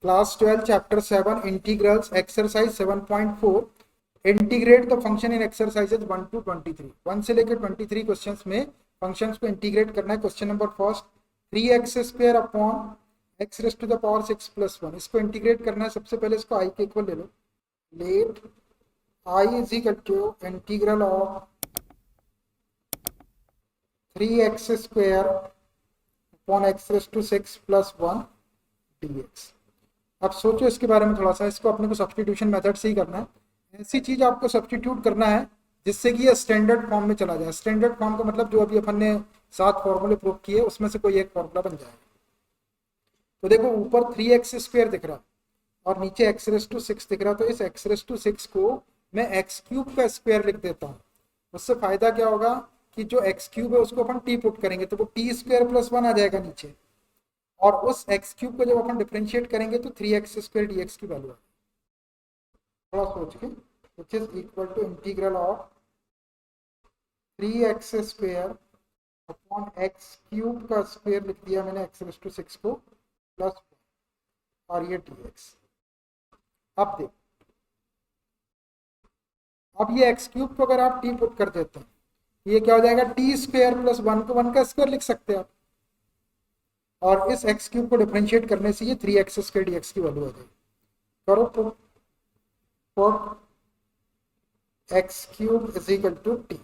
Class 12 chapter 7 integrals exercise 7.4 integrate the function in exercises 1 to 23 1 से लेकर 23 questions में functions को इंटीग्रेट करना है। Question number first 3x² upon x raise to the power 6 + 1 इसको integrate करना है। सबसे पहले इसको i के इक्वल ले लो। Let i is equal to integral of 3x² upon x raise to 6 + 1 dx। अब सोचो इसके बारे में थोड़ा सा, इसको अपने को सब्स्टिट्यूशन मेथड से ही करना है। ऐसी चीज आपको सब्स्टिट्यूट करना है जिससे कि ये स्टैंडर्ड फॉर्म में चला जाए। स्टैंडर्ड फॉर्म का मतलब जो अभी अपन ने 7 फॉर्मूले प्रूव किए उसमें से कोई एक फॉर्मूला बन जाएगा। तो देखो ऊपर 3x² दिख रहा और नीचे x रेज़ टू 6 दिख रहा, तो इस x रेज़ टू 6 को मैं x³ का स्क्वायर लिख देता हूँ। उससे फायदा क्या होगा कि जो x³ है उसको अपन t पुट करेंगे तो वो t² + 1 आ जाएगा नीचे, और उस x³ को जब अपन डिफरेंशिएट करेंगे तो 3x² dx की वैल्यू आएगी। थोड़ा सोच के, which is equal to integral of 3x² upon x³ का स्क्वायर लिख दिया मैंने x रेज़ टू 6 को प्लस और ये dx। अब देखो, अब ये x³ को अगर आप t पुट कर देते हैं ये क्या हो जाएगा, t² + 1 को 1 का स्क्वायर लिख सकते हैं आप, और इस x³ को डिफरेंशिएट करने से ये 3x² dx की वैल्यू आ जाएगी। करो तो x³ is equal to t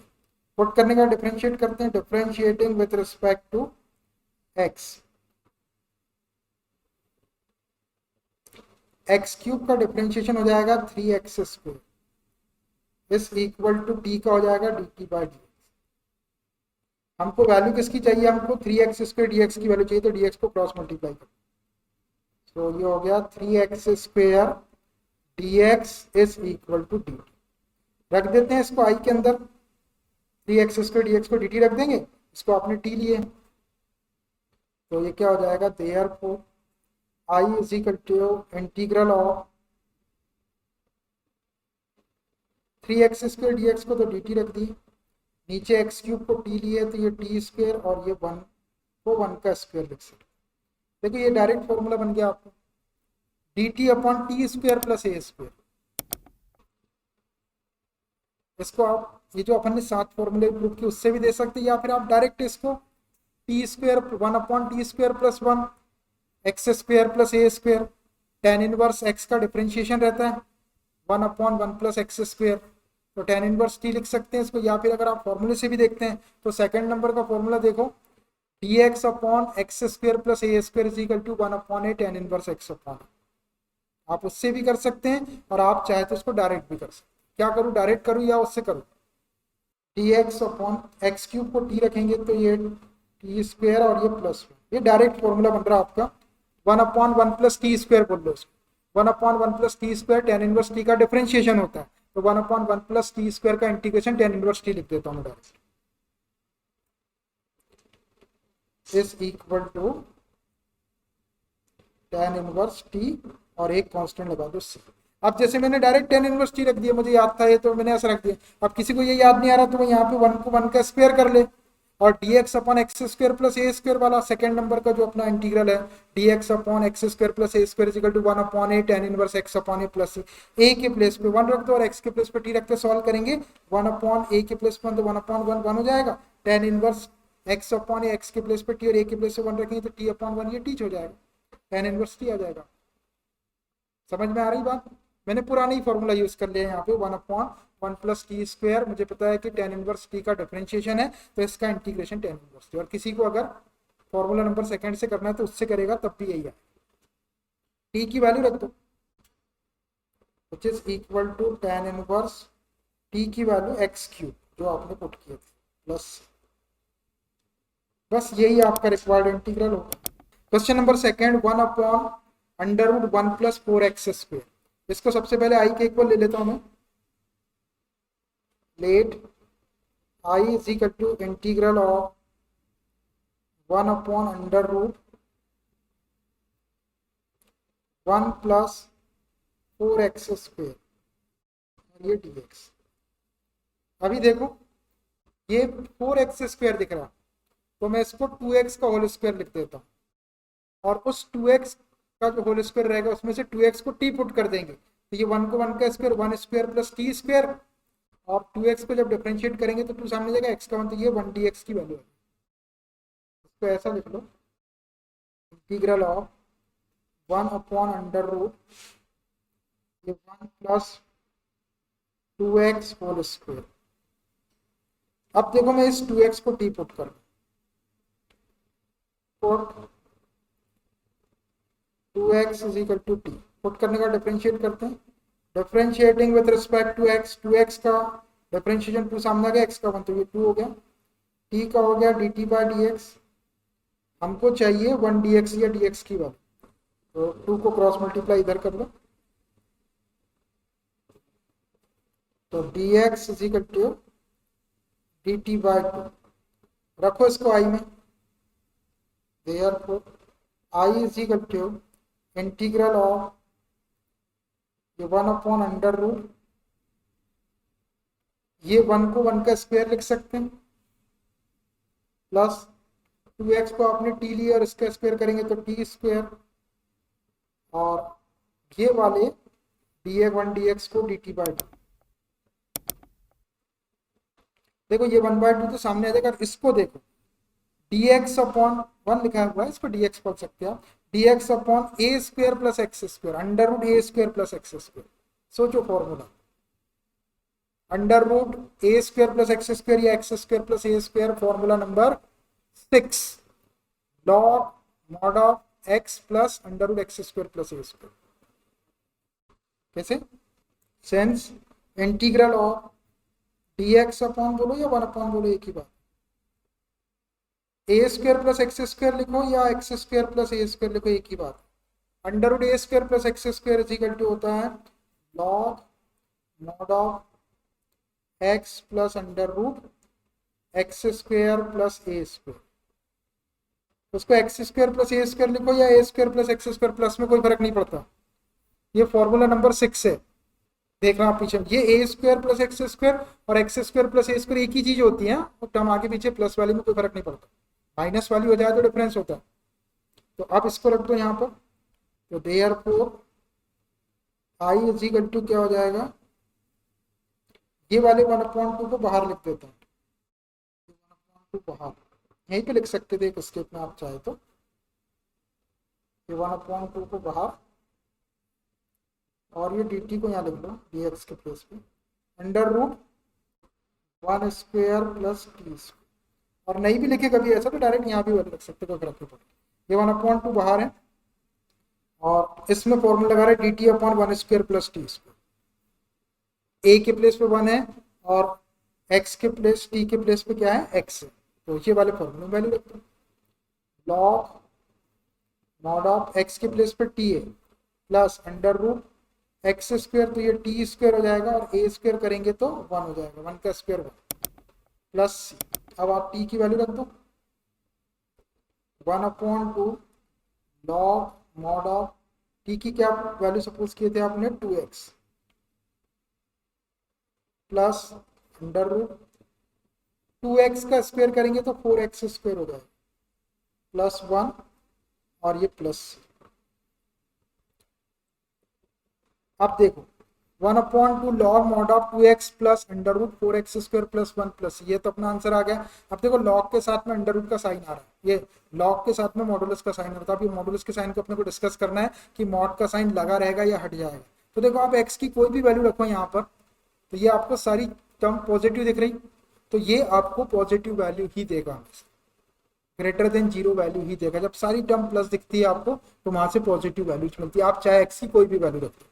put करने का डिफरेंशिएट करते हैं। Differentiating with respect to x, x³ का डिफरेंशिएशन हो जाएगा 3x² is equal to t का हो जाएगा dt/dx। हमको वैल्यू किसकी चाहिए, हमको 3x² dx की वैल्यू चाहिए, तो dx को क्रॉस मल्टीप्लाई करो। तो ये हो गया 3x² dx is equal to dt। रख देते हैं इसको i के अंदर, 3x² dx को dt रख देंगे, इसको आपने t लिए, तो ये क्या हो जाएगा, therefore i is equal to integral of 3x² dx को तो dt रख दी, नीचे x³ को t लिए तो ये t² और ये 1 को 1 का स्क्वायर लिख सकते। देखो ये डायरेक्ट फॉर्मूला बन गया आपको, dt upon t² plus a²। इसको आप ये जो अपन ने 7 फॉर्मूले प्रूव किए उससे भी दे सकते हैं, या फिर आप डायरेक्ट इसको t² 1 upon t² plus 1 x² plus a², tan inverse x का डिफरेंशिएशन रहता है 1 अपॉन 1 प्लस x², तो tan इनवर्स t लिख सकते हैं इसको। या फिर अगर आप फॉर्मूले से भी देखते हैं तो सेकंड नंबर का फॉर्मूला देखो, dx upon x² plus a² is equal to 1 upon a tan inverse x upon. आप उससे भी कर सकते हैं और आप चाहे तो उसको डायरेक्ट भी कर सकते हैं। क्या करूँ, डायरेक्ट करूँ या उससे करूँ, dx अपॉन x³ को t रखेंगे तो ये t² और ये प्लस, ये डायरेक्ट फॉर्मूला बन रहा है आपका 1 अपॉन 1 प्लस t² बोल लो इसको। 1 upon 1 plus t² tan inverse t का डिफरेंशिएशन होता है, तो 1 अपॉन 1 प्लस t² का इंटीग्रेशन tan इनवर्स t लिख देता हूँ direct, is equal to tan inverse t और एक कांस्टेंट लगा दो c। अब जैसे मैंने डायरेक्ट tan इनवर्स t रख दिया, मुझे याद था ये तो मैंने ऐसा रख दिया। अब किसी को ये याद नहीं आ रहा तो वो यहाँ पे 1 को 1 का स्क्वायर कर ले, और dx upon x² plus a² वाला सेकंड नंबर का जो अपना इंटीग्रल है, dx upon x² plus a² is equal to 1 upon a tan inverse x upon a plus a के प्लेस पे 1 रख दो और x के प्लेस पे t रख के सॉल्व करेंगे। 1 अपॉन a के प्लेस पे 1 तो 1 अपॉन 1 1 हो जाएगा, tan inverse x upon a x के प्लेस पे t और a के प्लेस पे 1 रखेंगे तो t अपॉन 1 ये t हो जाएगा, tan इनवर्स t आ जाएगा। समझ में आ रही बात, मैंने पुरानी फॉर्मूला यूज कर लिया यहाँ पे 1 अपॉन 1 प्लस t²। मुझे पता है कि tan इनवर्स t का डिफरेंशिएशन है तो इसका इंटीग्रेशन tan इनवर्स t, और किसी को अगर फॉर्मूला नंबर सेकंड से करना है तो उससे करेगा तब भी यही है। t की वैल्यू रख दो which is equal to tan inverse t की वैल्यू x³ जो आपने पुट किए थे प्लस, बस यही आपका रिक्वायर्ड इंटीग्रल होगा। Question number second 1 upon √1 plus 4x², इसको सबसे पहले i के इक्वल ले लेता हूं मैं। Let i is equal to integral of 1 upon √1 plus 4x² और ये dx। अभी देखो ये 4x² दिख रहा तो मैं इसको 2x का होल स्क्वायर लिख देता हूँ, और उस 2x का जो होल स्क्वायर रहेगा उसमें से 2x को t पुट कर देंगे, तो ये 1 को 1 का square 1 square plus t square, और 2x को जब डिफरेंशिएट करेंगे तो 2 सामने जाएगा, x का 1, तो ये 1 dx की वैल्यू है। इसको ऐसा लिख लो, integral of 1 upon under root ये 1 प्लस 2x होल स्क्वायर। अब देखो मैं इस 2x को t पुट कर, put 2x is equal to t, put करने का डिफरेंशिएट करते हैं, differentiating with respect to x, 2x का डिफरेंशिएशन 2 सामने आ गया, x का 1 तो ये 2 हो गया, t का हो गया dt बाय dx, हमको चाहिए 1 dx या dx की वैल्यू, तो 2 को क्रॉस मल्टीप्लाई इधर कर लो, तो dx is equal to dt by 2, रखो इसको i में, therefore i is equal to integral of ये 1 अपॉन अंडर रूट, ये 1 को 1 का स्क्वायर लिख सकते हैं, प्लस 2x को आपने t लिया और इसका स्क्वायर करेंगे तो t स्क्वायर, और ये वाले dx 1 dx को dt बाय 2, देखो ये 1/2 तो सामने आ जाएगा, इसको देखो dx अपॉन 1 लिखा हुआ है, इसको dx बोल सकते हैं आप, dx upon a square plus x square, under root a square plus x square, सोचो formula, under root a square plus x square या x square plus A square, formula number 6, log mod of x plus under root x square plus A square, कैसे, since integral of dx upon बोलो या 1 upon बोलो एक ही बात, a square plus x square लिखो या एक्स स्क्वायर प्लस ए square लिखो एक ही बात, under root a square plus x square is equal to होता है log mod of x plus under root x square plus A square, उसको x square plus ए square लिखो या a square plus x square, plus में कोई फर्क नहीं पड़ता, ये फॉर्मूला नंबर 6 है, देखना आप पीछे, ये ए स्क्वायर प्लस एक्स स्क्वायर और एक्स स्क्वायर प्लस ए स्क्वायर एक ही चीज होती है, और टर्म आगे पीछे प्लस वाली में कोई फर्क नहीं पड़ता, माइनस वाली हो जाए तो डिफरेंस होता है, तो आप इसको रख दो यहाँ पर, तो therefore I is equal to क्या हो जाएगा, ये वाले 1/2 को बाहर लिख देता हूँ, 1/2 बाहर यहीं पे लिख सकते थे एक स्टेप में आप चाहे तो, ये 1/2 को बाहर, और ये dt को यहाँ लिख लो dx के प्लेस पे, under root 1 square plus t square, और नहीं भी लिखे कभी ऐसा तो डायरेक्ट यहाँ भी लिख सकते, कोई फर्क नहीं पड़ेगा, ये 1/2 बाहर है, और इसमें फॉर्मूला लगा रहे dt upon 1 square plus t square, a के प्लेस पे 1 है और x के प्लेस t के प्लेस पे क्या है x है, तो ये वाले फॉर्मूले वैल्यू रखते हैं, लॉग मॉड ऑफ x के प्लेस पे t है plus under root x square, तो ये टी स्क्वायर हो जाएगा, और ए स्क्वायर करेंगे तो 1 हो जाएगा, 1 का स्क्वायर 1 प्लस, अब आप टी की वैल्यू रख दो 1/2 लॉग मॉड ऑफ टी की क्या वैल्यू सपोज किए थे आपने 2x plus under root 2x का स्क्वायर करेंगे तो 4x स्क्वायर हो जाएगा प्लस 1, और ये प्लस, अब देखो 1/2 log mod of 2x plus under root 4x square plus 1 plus, ये तो अपना आंसर आ गया। अब देखो लॉग के साथ में अंडर रूट का साइन आ रहा है, ये लॉग के साथ में मॉडुलस का साइन आता है, अभी मॉडुलस के साइन को अपने को डिस्कस करना है कि मॉड का साइन लगा रहेगा या हट जाएगा, तो देखो आप x की कोई भी वैल्यू रखो यहाँ पर, तो ये आपको सारी टर्म पॉजिटिव दिख रही, तो ये आपको पॉजिटिव वैल्यू ही देगा, ग्रेटर देन 0 वैल्यू ही देगा, जब सारी टर्म प्लस दिखती है आपको तो वहां से पॉजिटिव वैल्यू मिलती है, आप चाहे x की कोई भी वैल्यू रखो,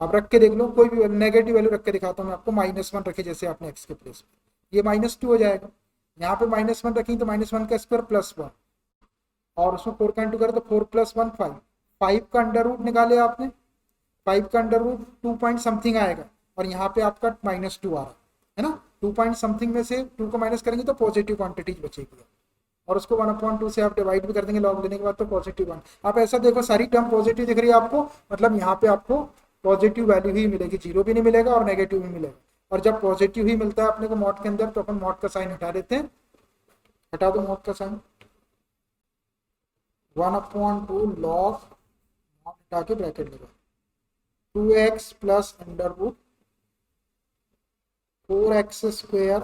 आप रख के देख लो, कोई भी नेगेटिव वैल्यू रख के दिखाता हूँ मैं आपको, -1 रखे जैसे आपने x के प्लेस पे, ये -2 हो जाएगा, यहाँ पे -1 रखेंगे तो -1 का स्क्वायर प्लस 1, और उसमें 4 का इंटू करें तो 4 + 1 5, 5 का अंडर रूट निकाले आपने, 5 का अंडर रूट 2 पॉइंट समथिंग आएगा, और यहाँ पे आपका -2 आ रहा है ना, 2 पॉइंट समथिंग में से 2 को माइनस करेंगे तो पॉजिटिव क्वांटिटीज बचेगी, और उसको 1/2 से आप डिवाइड भी कर देंगे लॉग लेने के बाद तो +1। आप ऐसा देखो सारी टर्म पॉजिटिव दिख रही है आपको, मतलब यहाँ पे आपको पॉजिटिव वैल्यू ही मिलेगी, 0 भी नहीं मिलेगा और नेगेटिव भी मिलेगा, और जब पॉजिटिव ही मिलता है अपने को मॉड के अंदर तो अपन मॉड का साइन हटा देते हैं, हटा दो मॉड का साइन, 1/2 log हटा के ब्रैकेट लगा 2x plus under root 4x²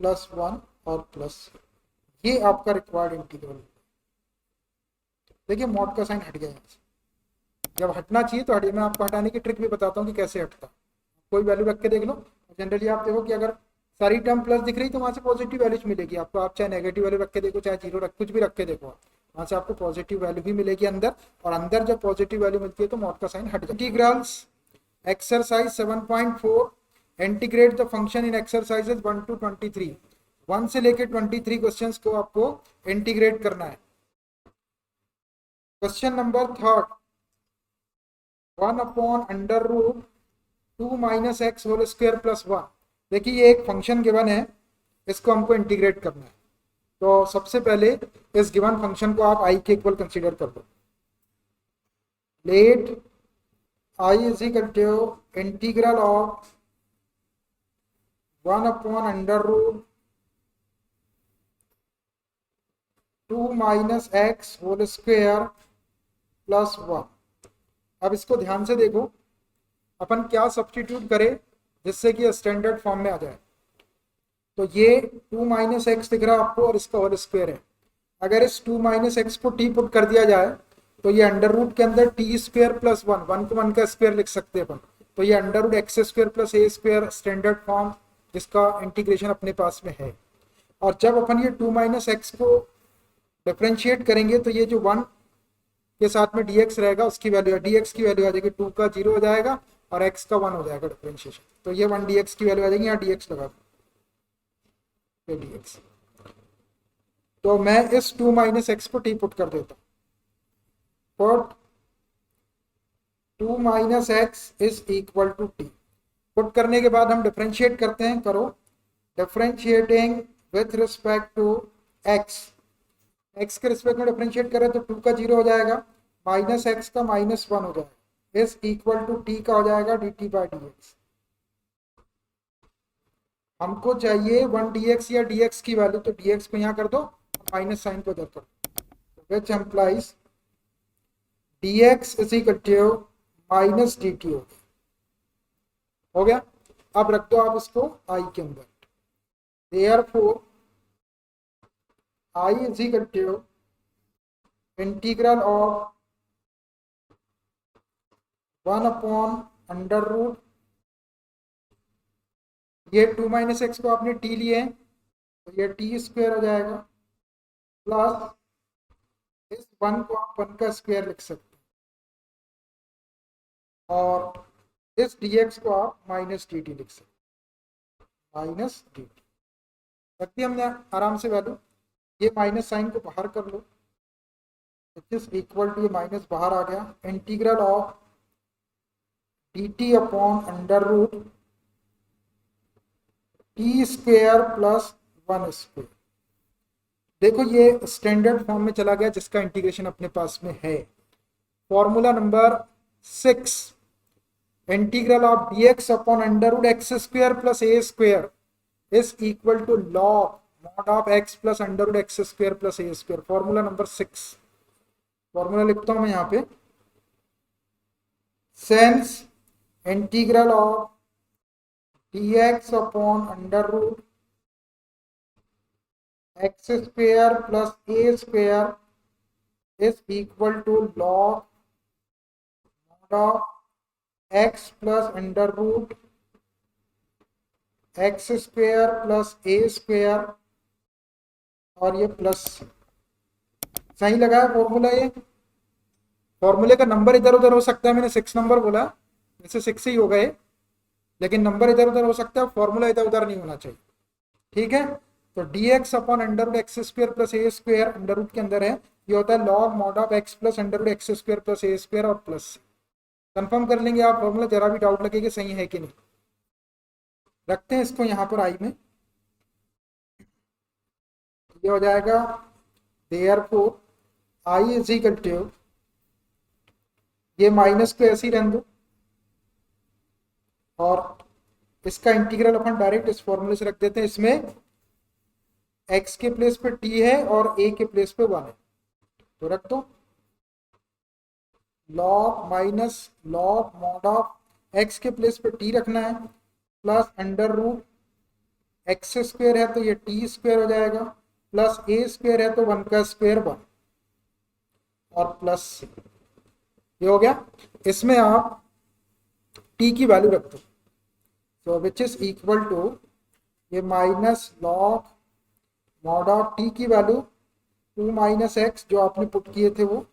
plus 1 और प्लस, ये आपका रिक्वायर्ड इंटीग्रल। देखिए मॉड का साइन हट गया यहाँ से, जब हटना चाहिए तो हटिए। मैं आपको हटाने की ट्रिक भी बताता हूँ कि कैसे हटता। कोई वैल्यू रख के देख लो, जनरली आप देखो कि अगर सारी टर्म प्लस दिख रही तो वहां से पॉजिटिव वैल्यूज मिलेगी आपको। आप चाहे नेगेटिव वैल्यू रख के देखो, चाहे जीरो रख, कुछ भी रख के देखो, वहां से आपको पॉजिटिव वैल्यू भी मिलेगी अंदर। और अंदर जब पॉजिटिव वैल्यू मिलती है तो मॉड का साइन हट जाता है। Integrals exercise 7.4 integrate the function in exercises 1 to 23। 1 से लेकर 23 क्वेश्चंस को आपको इंटीग्रेट करना है। Question number 3, 1/√2 - x whole square plus 1। देखिए ये एक फंक्शन गिवन है, इसको हमको इंटीग्रेट करना है। तो सबसे पहले इस गिवन फंक्शन को आप i के इक्वल कंसीडर कर दो। Let i is equal to integral of 1/√2 - x whole square plus 1। अब इसको ध्यान से देखो, अपन क्या सब्स्टिट्यूट करें जिससे कि स्टैंडर्ड फॉर्म में आ जाए। तो ये 2 - x दिख रहा है आपको और इसका होल स्क्वायर है। अगर इस 2 - x को t पुट कर दिया जाए तो ये अंडर रूट के अंदर t² प्लस 1, 1 को 1 का स्क्वायर लिख सकते हैं अपन। तो ये under root x² plus a² standard form जिसका इंटीग्रेशन अपने पास में है। और जब अपन ये 2 - x को डिफरेंशिएट करेंगे तो ये जो 1 के साथ में dx रहेगा उसकी वैल्यू, dx की वैल्यू आ जाएगी 2 का 0 हो जाएगा और x का 1 हो जाएगा डिफरेंशिएशन। तो ये 1 dx की वैल्यू आ जाएगी, यहाँ dx लगा दो dx। तो मैं इस 2 - x को t पुट कर देता हूँ। Put 2 - x is equal to t। Put करने के बाद हम डिफरेंशिएट करते हैं, करो differentiating with respect to x। x के रिस्पेक्ट में डिफरेंशिएट करें तो 2 का 0 हो जाएगा, माइनस x का -1 हो जाएगा, इज इक्वल टू t का हो जाएगा dt/dx। हमको चाहिए 1 dx या dx की वैल्यू, तो dx को यहाँ कर दो, माइनस साइन को इधर कर दो, which implies dx is equal to minus dt हो गया। अब रख दो आप इसको i के अंदर। Therefore i is equal to integral of 1/√, ये 2 - x को आपने t लिए हैं तो ये t² हो जाएगा, प्लस इस 1 को आप 1 का स्क्वायर लिख सकते हैं और इस dx को आप माइनस dt लिख सकते हैं, माइनस dt रख दिया हमने आराम से वैल्यू। ये माइनस साइन को बाहर कर लो, इज इक्वल टू, ये माइनस बाहर आ गया, इंटीग्रल ऑफ dt/√t² प्लस 1²। देखो ये स्टैंडर्ड फॉर्म में चला गया जिसका इंटीग्रेशन अपने पास में है। Formula number 6, integral of dx/√x² plus a² is equal to log mod of x plus √x² plus a²। Formula number 6, formula लिखता हूं मैं यहाँ पे, since integral of dx/√x² plus a² is equal to log mod of x plus √x² plus a² और ये plus. सही लगा है फॉर्मूला? ये फॉर्मूले का नंबर इधर उधर हो सकता है, मैंने 6 नंबर बोला, वैसे 6 ही हो गए, लेकिन नंबर इधर उधर हो सकता है, फॉर्मूला इधर उधर नहीं होना चाहिए, ठीक है। तो dx/√x² plus a² under root के अंदर है, ये होता है log mod of x plus √x² plus a² और प्लस। कंफर्म कर लेंगे आप फॉर्मूला, जरा भी डाउट लगेगा सही है कि नहीं। रखते हैं इसको यहाँ पर आई में, ये हो जाएगा therefore i is equal to, ये माइनस को ऐसे ही रहने दो और इसका इंटीग्रल अपन डायरेक्ट इस फॉर्मूले से रख देते हैं। इसमें x के प्लेस पे t है और a के प्लेस पे 1 है, तो रख दो log minus log mod of x के प्लेस पे टी रखना है, plus under root x square है तो ये टी स्क्वायर हो जाएगा, प्लस ए स्क्वायर है तो 1 का स्क्वायर 1 और प्लस ये हो गया। इसमें आप टी की वैल्यू रख दो, तो विच इज इक्वल टू ये minus log mod of t की वैल्यू 2 माइनस एक्स जो आपने पुट किए थे वो,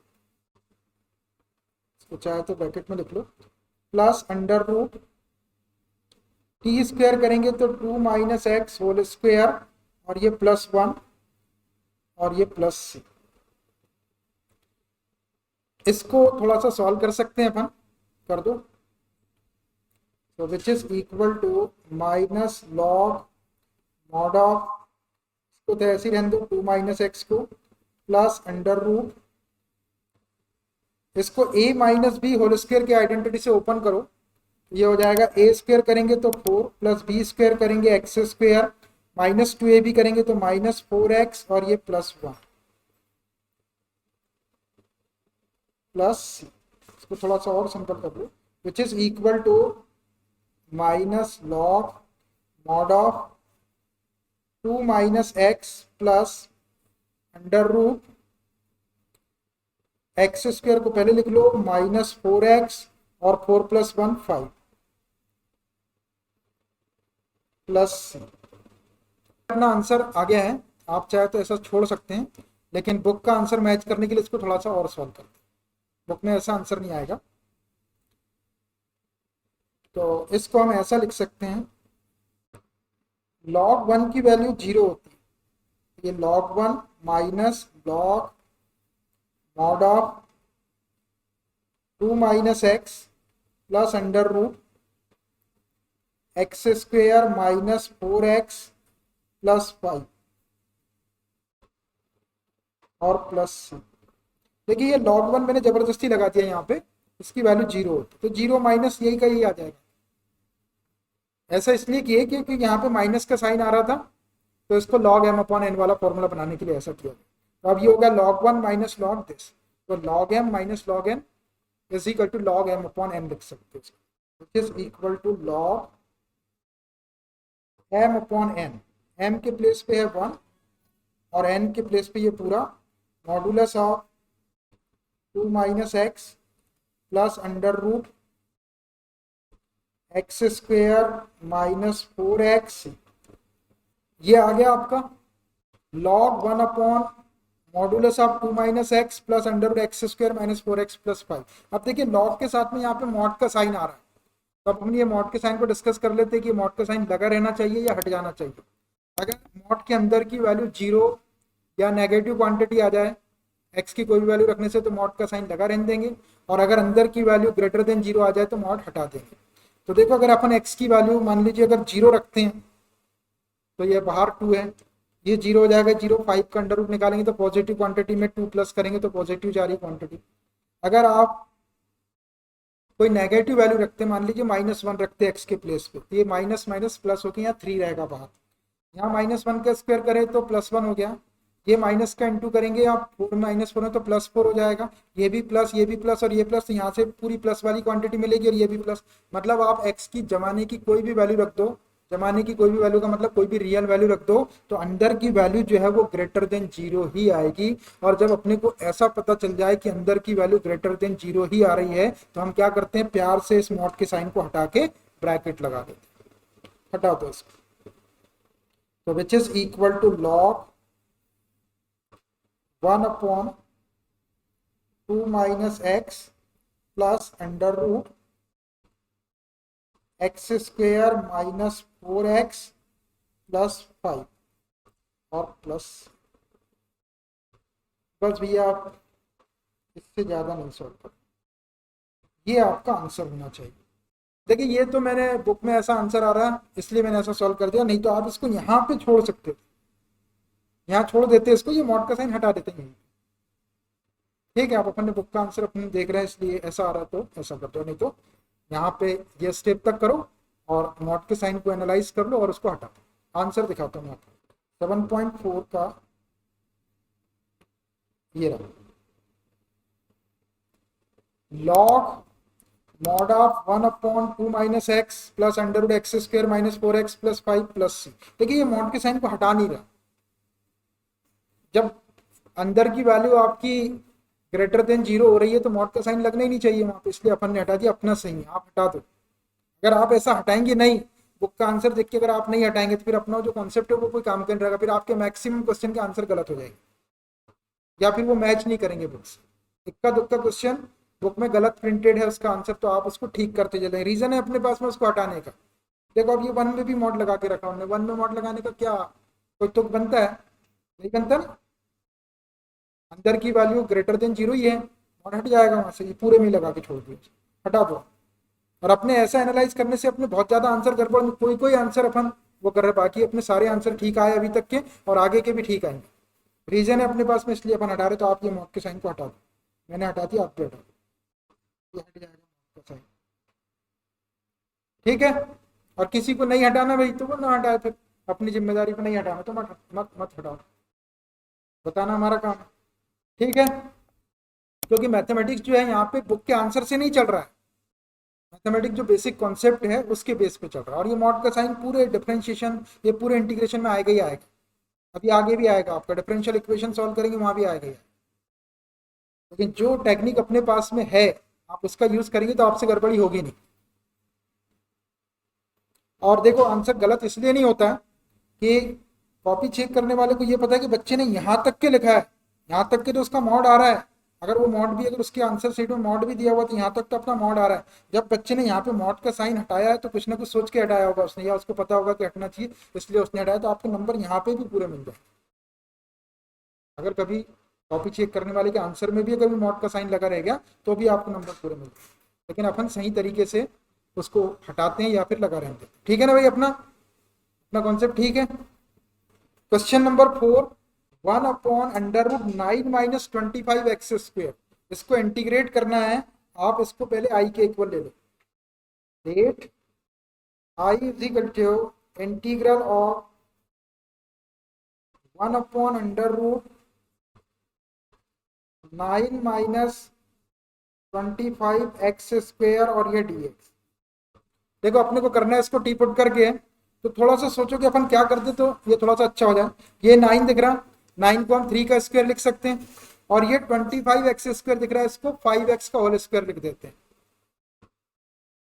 इसको चाहे तो ब्रैकेट में लिख लो, plus under root T square करेंगे तो 2 माइनस एक्स होल स्क्वायर और ये प्लस 1 और ये प्लस सी। इसको थोड़ा सा सॉल्व कर सकते हैं अपन, कर दो। तो which is equal to minus log mod of, इसको तो ऐसे ही रहने दो 2 माइनस एक्स को, प्लस अंडर रूट, इसको a minus B whole square की आइडेंटिटी से ओपन करो, ये हो जाएगा a स्क्वायर करेंगे तो 4 प्लस बी स्क्वायर करेंगे एक्स स्क्वायर माइनस 2a भी करेंगे तो माइनस 4x और ये प्लस 1 प्लस, इसको थोड़ा सा और सिंपल कर दो, which is equal to minus log mod of 2 minus x plus under root x square को पहले लिख लो माइनस 4x और 4 प्लस 1 5 प्लस, अपना आंसर आ गया है। आप चाहे तो ऐसा छोड़ सकते हैं, लेकिन बुक का आंसर मैच करने के लिए इसको थोड़ा सा और सॉल्व करते हैं, बुक में ऐसा आंसर नहीं आएगा। तो इसको हम ऐसा लिख सकते हैं, log 1 की वैल्यू 0 होती है, ये log 1 minus log mod of 2 minus x plus under root x square minus 4x plus 5 और प्लस सी। देखिए ये log 1 मैंने जबरदस्ती लगा दिया यहाँ पे, इसकी वैल्यू 0 होती तो 0 माइनस यही का यही आ जाएगा। ऐसा इसलिए किए क्योंकि यहाँ पे माइनस का साइन आ रहा था, तो इसको log m अपॉन n वाला फॉर्मूला बनाने के लिए ऐसा किया। तो अब ये होगा log 1 माइनस log दिस, तो log m minus log n is equal to log m upon n लिख सकते हैं, which is equal to log m upon n, m के प्लेस पे है 1 और n के प्लेस पे ये पूरा modulus of 2 minus x plus under root x square minus 4x, ये आ गया आपका log 1 अपॉन modulus of 2 minus x plus under root x square minus 4x plus 5। अब देखिए log के साथ में यहाँ पे मॉड का साइन आ रहा है, तो अब हम ये मॉड के साइन को डिस्कस कर लेते हैं कि मॉड का साइन लगा रहना चाहिए या हट जाना चाहिए। अगर मॉड के अंदर की वैल्यू 0 या नेगेटिव क्वांटिटी आ जाए, एक्स की कोई भी वैल्यू रखने से, तो मॉड का साइन लगा रहने देंगे, और अगर अंदर की वैल्यू ग्रेटर देन 0 आ जाए तो मॉड हटा देंगे। तो देखो अगर अपन एक्स की वैल्यू मान लीजिए अगर 0 रखते हैं तो ये बाहर 2 है, ये 0 हो जाएगा 0, 5 का अंडर रूट निकालेंगे तो पॉजिटिव क्वांटिटी में 2 प्लस करेंगे तो पॉजिटिव जा रही क्वांटिटी। अगर आप कोई नेगेटिव वैल्यू रखते हैं, मान लीजिए -1 रखते हैं एक्स के प्लेस पे, तो ये माइनस माइनस प्लस होकर यहाँ 3 रहेगा बाहर, यहाँ -1 का स्क्वायर करें तो +1 हो गया, ये माइनस का इंटू करेंगे आप 4 -4 है तो +4 हो जाएगा, ये भी प्लस और ये प्लस, तो यहाँ से पूरी प्लस वाली क्वांटिटी मिलेगी और ये भी प्लस। मतलब आप एक्स की जमाने की कोई भी वैल्यू रख दो, जमाने की कोई भी वैल्यू का मतलब कोई भी रियल वैल्यू रख दो, तो अंदर की वैल्यू जो है वो ग्रेटर देन 0 ही आएगी। और जब अपने को ऐसा पता चल जाए कि अंदर की वैल्यू ग्रेटर देन 0 ही आ रही है, तो हम क्या करते हैं, प्यार से इस मॉड के साइन को हटा के ब्रैकेट लगा देते हैं, हटा दो इसको। तो which is equal to log 1 upon 2 minus x plus under root x square minus 4x plus 5 और प्लस, बस भैया आप इससे ज़्यादा नहीं सॉल्व कर, ये आपका आंसर होना चाहिए। देखिए ये तो मैंने बुक में ऐसा आंसर आ रहा है इसलिए मैंने ऐसा सॉल्व कर दिया, नहीं तो आप इसको यहाँ पे छोड़ सकते थे, यहाँ छोड़ देते इसको, ये मॉड का साइन हटा देते हैं। ठीक है, आप अपने बुक का आंसर अपने देख रहे हैं इसलिए ऐसा आ रहा है तो ऐसा कर दो, नहीं तो यहाँ पे ये स्टेप तक करो और मॉड के साइन को एनालाइज कर लो और उसको हटा दो। आंसर दिखाता हूँ आपको, 7.4 का ये रहा। Log mod of 1/2 minus x plus under root x square minus 4x plus 5 plus c. देखिए ये मॉड के साइन को हटा नहीं रहा। जब अंदर की वैल्यू आपकी ग्रेटर देन 0 हो रही है तो मॉड का साइन लगना ही नहीं चाहिए वहां पे, इसलिए अपन ने हटा दिया। अपना सही है, आप हटा दो। अगर आप ऐसा हटाएंगे नहीं, बुक का आंसर देख के अगर आप नहीं हटाएंगे तो फिर अपना जो कॉन्सेप्ट है वो कोई काम कर रहेगा, फिर आपके मैक्सिमम क्वेश्चन के आंसर गलत हो जाएंगे या फिर वो मैच नहीं करेंगे बुक से। इक्का दुक्का क्वेश्चन बुक में गलत प्रिंटेड है उसका आंसर, तो आप उसको ठीक करते चले। रीजन है अपने पास में उसको हटाने का। देखो अब ये 1 में भी मॉड लगा के रखा हमने, 1 में मॉड लगाने का क्या कोई तुक बनता है? नहीं बनता ना। अंदर की वैल्यू ग्रेटर देन 0 ही है, मॉड हट जाएगा वहां से। ये पूरे में लगा के छोड़ दिया, हटा दो। और अपने ऐसा एनालाइज करने से अपने बहुत ज्यादा आंसर गड़बड़, कोई कोई आंसर अपन वो कर रहे, बाकी अपने सारे आंसर ठीक आए अभी तक के और आगे के भी ठीक आएंगे। रीजन है अपने पास में इसलिए अपन हटा रहे। तो आप ये मॉड के साइन को हटा दो, मैंने हटा दिया, आप भी हटा दो, ये हट जाएगा मॉड का साइन। ठीक है। और किसी को नहीं हटाना भाई तो वो ना हटाए, फिर अपनी जिम्मेदारी पर नहीं हटाना तो मत मत मत हटाओ, बताना हमारा काम है। ठीक है। क्योंकि मैथमेटिक्स जो है यहाँ पे बुक के आंसर से नहीं चल रहा है, मैथमेटिक्स जो बेसिक कॉन्सेप्ट है उसके बेस पे चल रहा है। और ये मॉड का साइन पूरे डिफरेंशिएशन, ये पूरे इंटीग्रेशन में आएगा ही आएगा। अभी आगे भी आएगा, आपका डिफरेंशियल इक्वेशन सॉल्व करेंगे वहां भी आएगा ही। लेकिन जो टेक्निक अपने पास में है आप उसका यूज करेंगे तो आपसे गड़बड़ी होगी नहीं। और देखो आंसर गलत इसलिए नहीं होता कि कॉपी चेक करने वाले को ये पता है कि बच्चे ने यहाँ तक के लिखा है, यहाँ तक के तो उसका मॉड आ रहा है। अगर वो मॉड भी, अगर उसके आंसर शीट में मॉड भी दिया हुआ तो यहाँ तक तो अपना मॉड आ रहा है। जब बच्चे ने यहाँ पे मॉड का साइन हटाया है तो कुछ ना कुछ सोच के हटाया होगा उसने, या उसको पता होगा कि हटना चाहिए इसलिए उसने हटाया। तो आपको नंबर यहाँ पे भी पूरे मिल जाए। अगर कभी कॉपी चेक करने वाले के आंसर में भी अगर मॉड का साइन लगा रह गया तो भी आपको नंबर पूरे मिल जाए। लेकिन अपन सही तरीके से उसको हटाते हैं या फिर लगा रहते हैं। ठीक है ना भाई, अपना अपना कॉन्सेप्ट ठीक है। Question number 4, 1/√9 minus 25x square, इसको इंटीग्रेट करना है। आप इसको पहले आई के इक्वल ले लो। Let I is equal to integral of 1/√9 minus 25x square और ये dx। देखो अपने को करना है इसको टी पुट करके, तो थोड़ा सा सोचो कि अपन क्या करते तो ये थोड़ा सा अच्छा हो जाए। ये 9 दिख रहा, 9 को हम 3 का स्क्वायर लिख सकते हैं, और ये 25x स्क्वायर दिख रहा है, इसको 5x का होल स्क्वायर लिख देते हैं,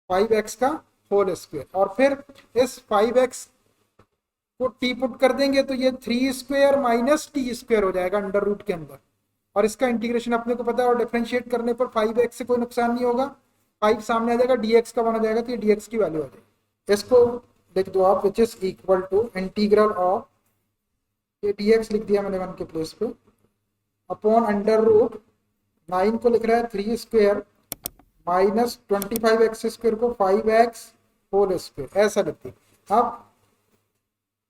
5x का होल स्क्वायर। और फिर इस 5x को टी पुट कर देंगे तो ये 3 स्क्वायर माइनस टी स्क्वायर हो जाएगा अंडर रूट के अंदर। और इसका इंटीग्रेशन अपने को पता है, और डिफरेंशिएट करने पर 5x से कोई नुकसान नहीं होगा, 5 सामने आ जाएगा, dx का बना जाएगा, तो ये dx की वैल्यू आ जाएगी। इसको लिख दो आप, which is equal to integral of, ये dx लिख दिया मैंने 1 के प्लेस पे, अपॉन अंडर रूट 9 को लिख रहा है 3 स्क्वायर माइनस 25x स्क्वायर को 5x होल स्क्वायर, ऐसा लिख दिया। अब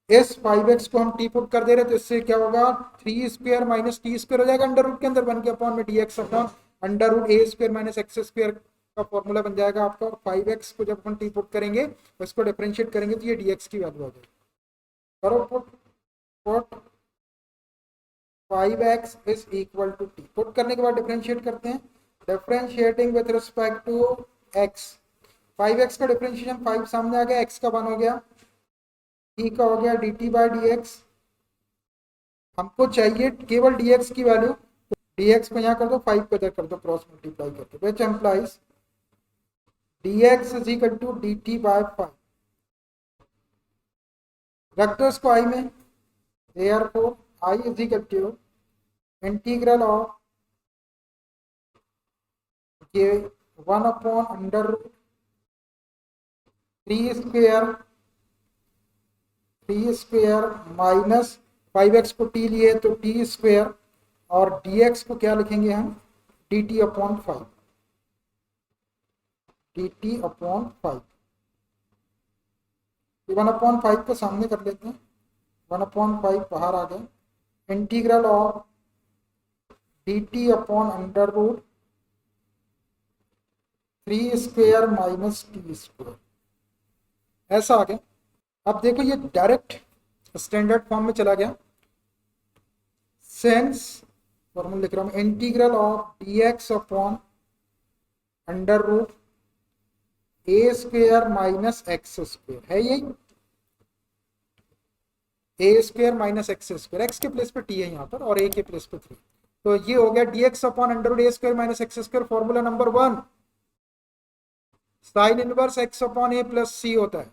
इस 5x को हम टी पुट कर दे रहे तो इससे क्या होगा, 3 स्क्वायर माइनस टी स्क्वायर हो जाएगा अंडर रूट के अंदर, 1 के अपॉन में dx upon under root a square minus x square का फॉर्मूला बन जाएगा आपका। और 5x को जब अपन टी पुट करेंगे तो इसको डिफरेंशिएट करेंगे तो ये dx की वैल्यू आ जाएगी। करो put 5x is equal to t, put करने के बाद डिफरेंशिएट करते हैं, differentiating with respect to x। 5x का डिफरेंशिएशन 5 सामने आ गया, x का 1 हो गया, टी का हो गया dt बाई dx। हमको चाहिए केवल dx की वैल्यू, तो dx को यहाँ कर दो, 5 को इधर कर दो, क्रॉस मल्टीप्लाई करके, which implies dx is equal to dt by 5। रख दो इसको i में, therefore i is equal to integral of ये 1 upon under root 3 square minus 5x को t लिए तो t स्क्वायर, और dx को क्या लिखेंगे हम, dt अपॉन 5, dt अपॉन 5। 1/5 को सामने कर लेते हैं, 1/5 बाहर आ गए, integral of dt upon under root 3 square minus t square, ऐसा आ गया। अब देखो ये डायरेक्ट स्टैंडर्ड फॉर्म में चला गया। सेंस फॉर्मूला लिख रहा हूं, integral of dx upon under root a square minus x square है, यही a square minus x square, x के प्लेस पे टी है यहाँ पर और ए के प्लेस पे 3। तो ये हो गया dx upon under root a square minus x square. Formula number 1 sine inverse x upon a plus c होता है,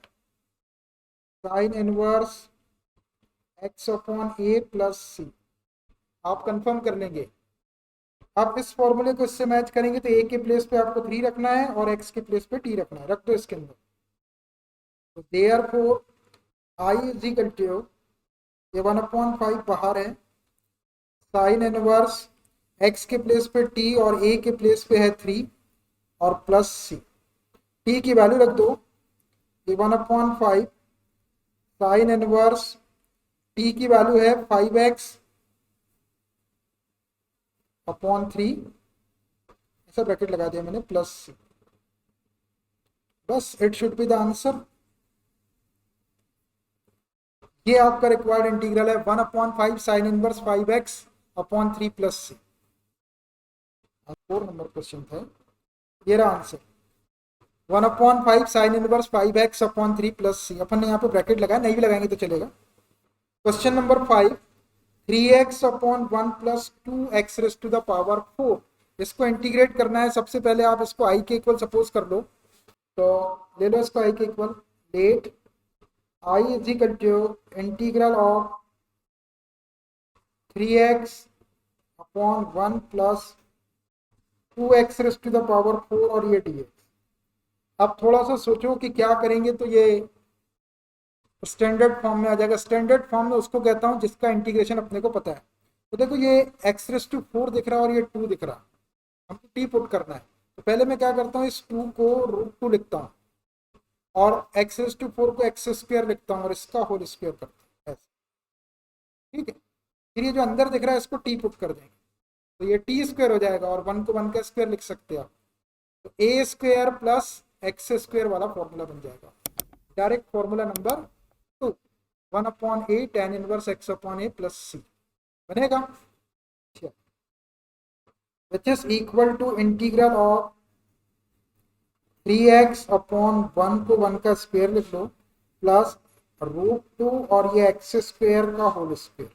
sine inverse x upon a plus c. आप कंफर्म कर लेंगे। आप इस फॉर्मूले को इससे मैच करेंगे तो ए के प्लेस पे आपको 3 रखना है और एक्स के प्लेस पे टी रखना है, रख दो इसके अंदर। तो therefore I is equal to, ये 1/5 बाहर है, साइन इनवर्स एक्स के प्लेस पे टी और ए के प्लेस पे है 3 और प्लस सी। टी की वैल्यू रख दो, ये 1/5 साइन इनवर्स टी की वैल्यू है 5x अपॉन 3, ऐसा ब्रैकेट लगा दिया मैंने, प्लस सी। बस it should be the answer. ये आपका रिक्वायर्ड इंटीग्रल है 1/5 sine inverse 5x upon 3 plus c. 4 number question था ये, रहा answer 1/5 sine inverse 5x upon 3 plus c. अपन ने यहाँ पे ब्रैकेट लगाया, नहीं भी लगाएंगे तो चलेगा। Question number 5 3x upon 1 plus 2x raise to the power 4। इसको इंटीग्रेट करना है। सबसे पहले आप इसको i के इक्वल सपोज कर लो, तो ले लो इसको i के equal. Let i is equal to integral of 3x upon 1 plus 2x raise to the power 4 और ये dx। अब थोड़ा सा सोचो कि क्या करेंगे, तो ये स्टैंडर्ड फॉर्म में आ जाएगा। स्टैंडर्ड फॉर्म में उसको कहता हूं जिसका इंटीग्रेशन अपने को पता है। तो देखो ये x रेज टू 4 दिख रहा है और ये 2 दिख रहा है, हमको t पुट करना है। तो पहले मैं क्या करता हूँ, इस 2 को √2 लिखता हूँ और x रेज टू 4 को x स्क्वायर लिखता हूँ और इसका होल स्क्वायर करता हूँ, ठीक है। फिर ये जो अंदर दिख रहा है इसको t पुट कर देंगे तो ये t स्क्वायर हो जाएगा और 1 को 1 का स्क्वायर लिख सकते हैं आप। तो a square plus x square वाला फॉर्मूला बन जाएगा। Direct formula number 2 1/a tan inverse x upon a plus c बनेगा, which is equal to integral of 3x upon 1 को 1 का स्क्वायर लिख लो प्लस √2 और ये एक्स स्क्वायर का होल स्क्वायर।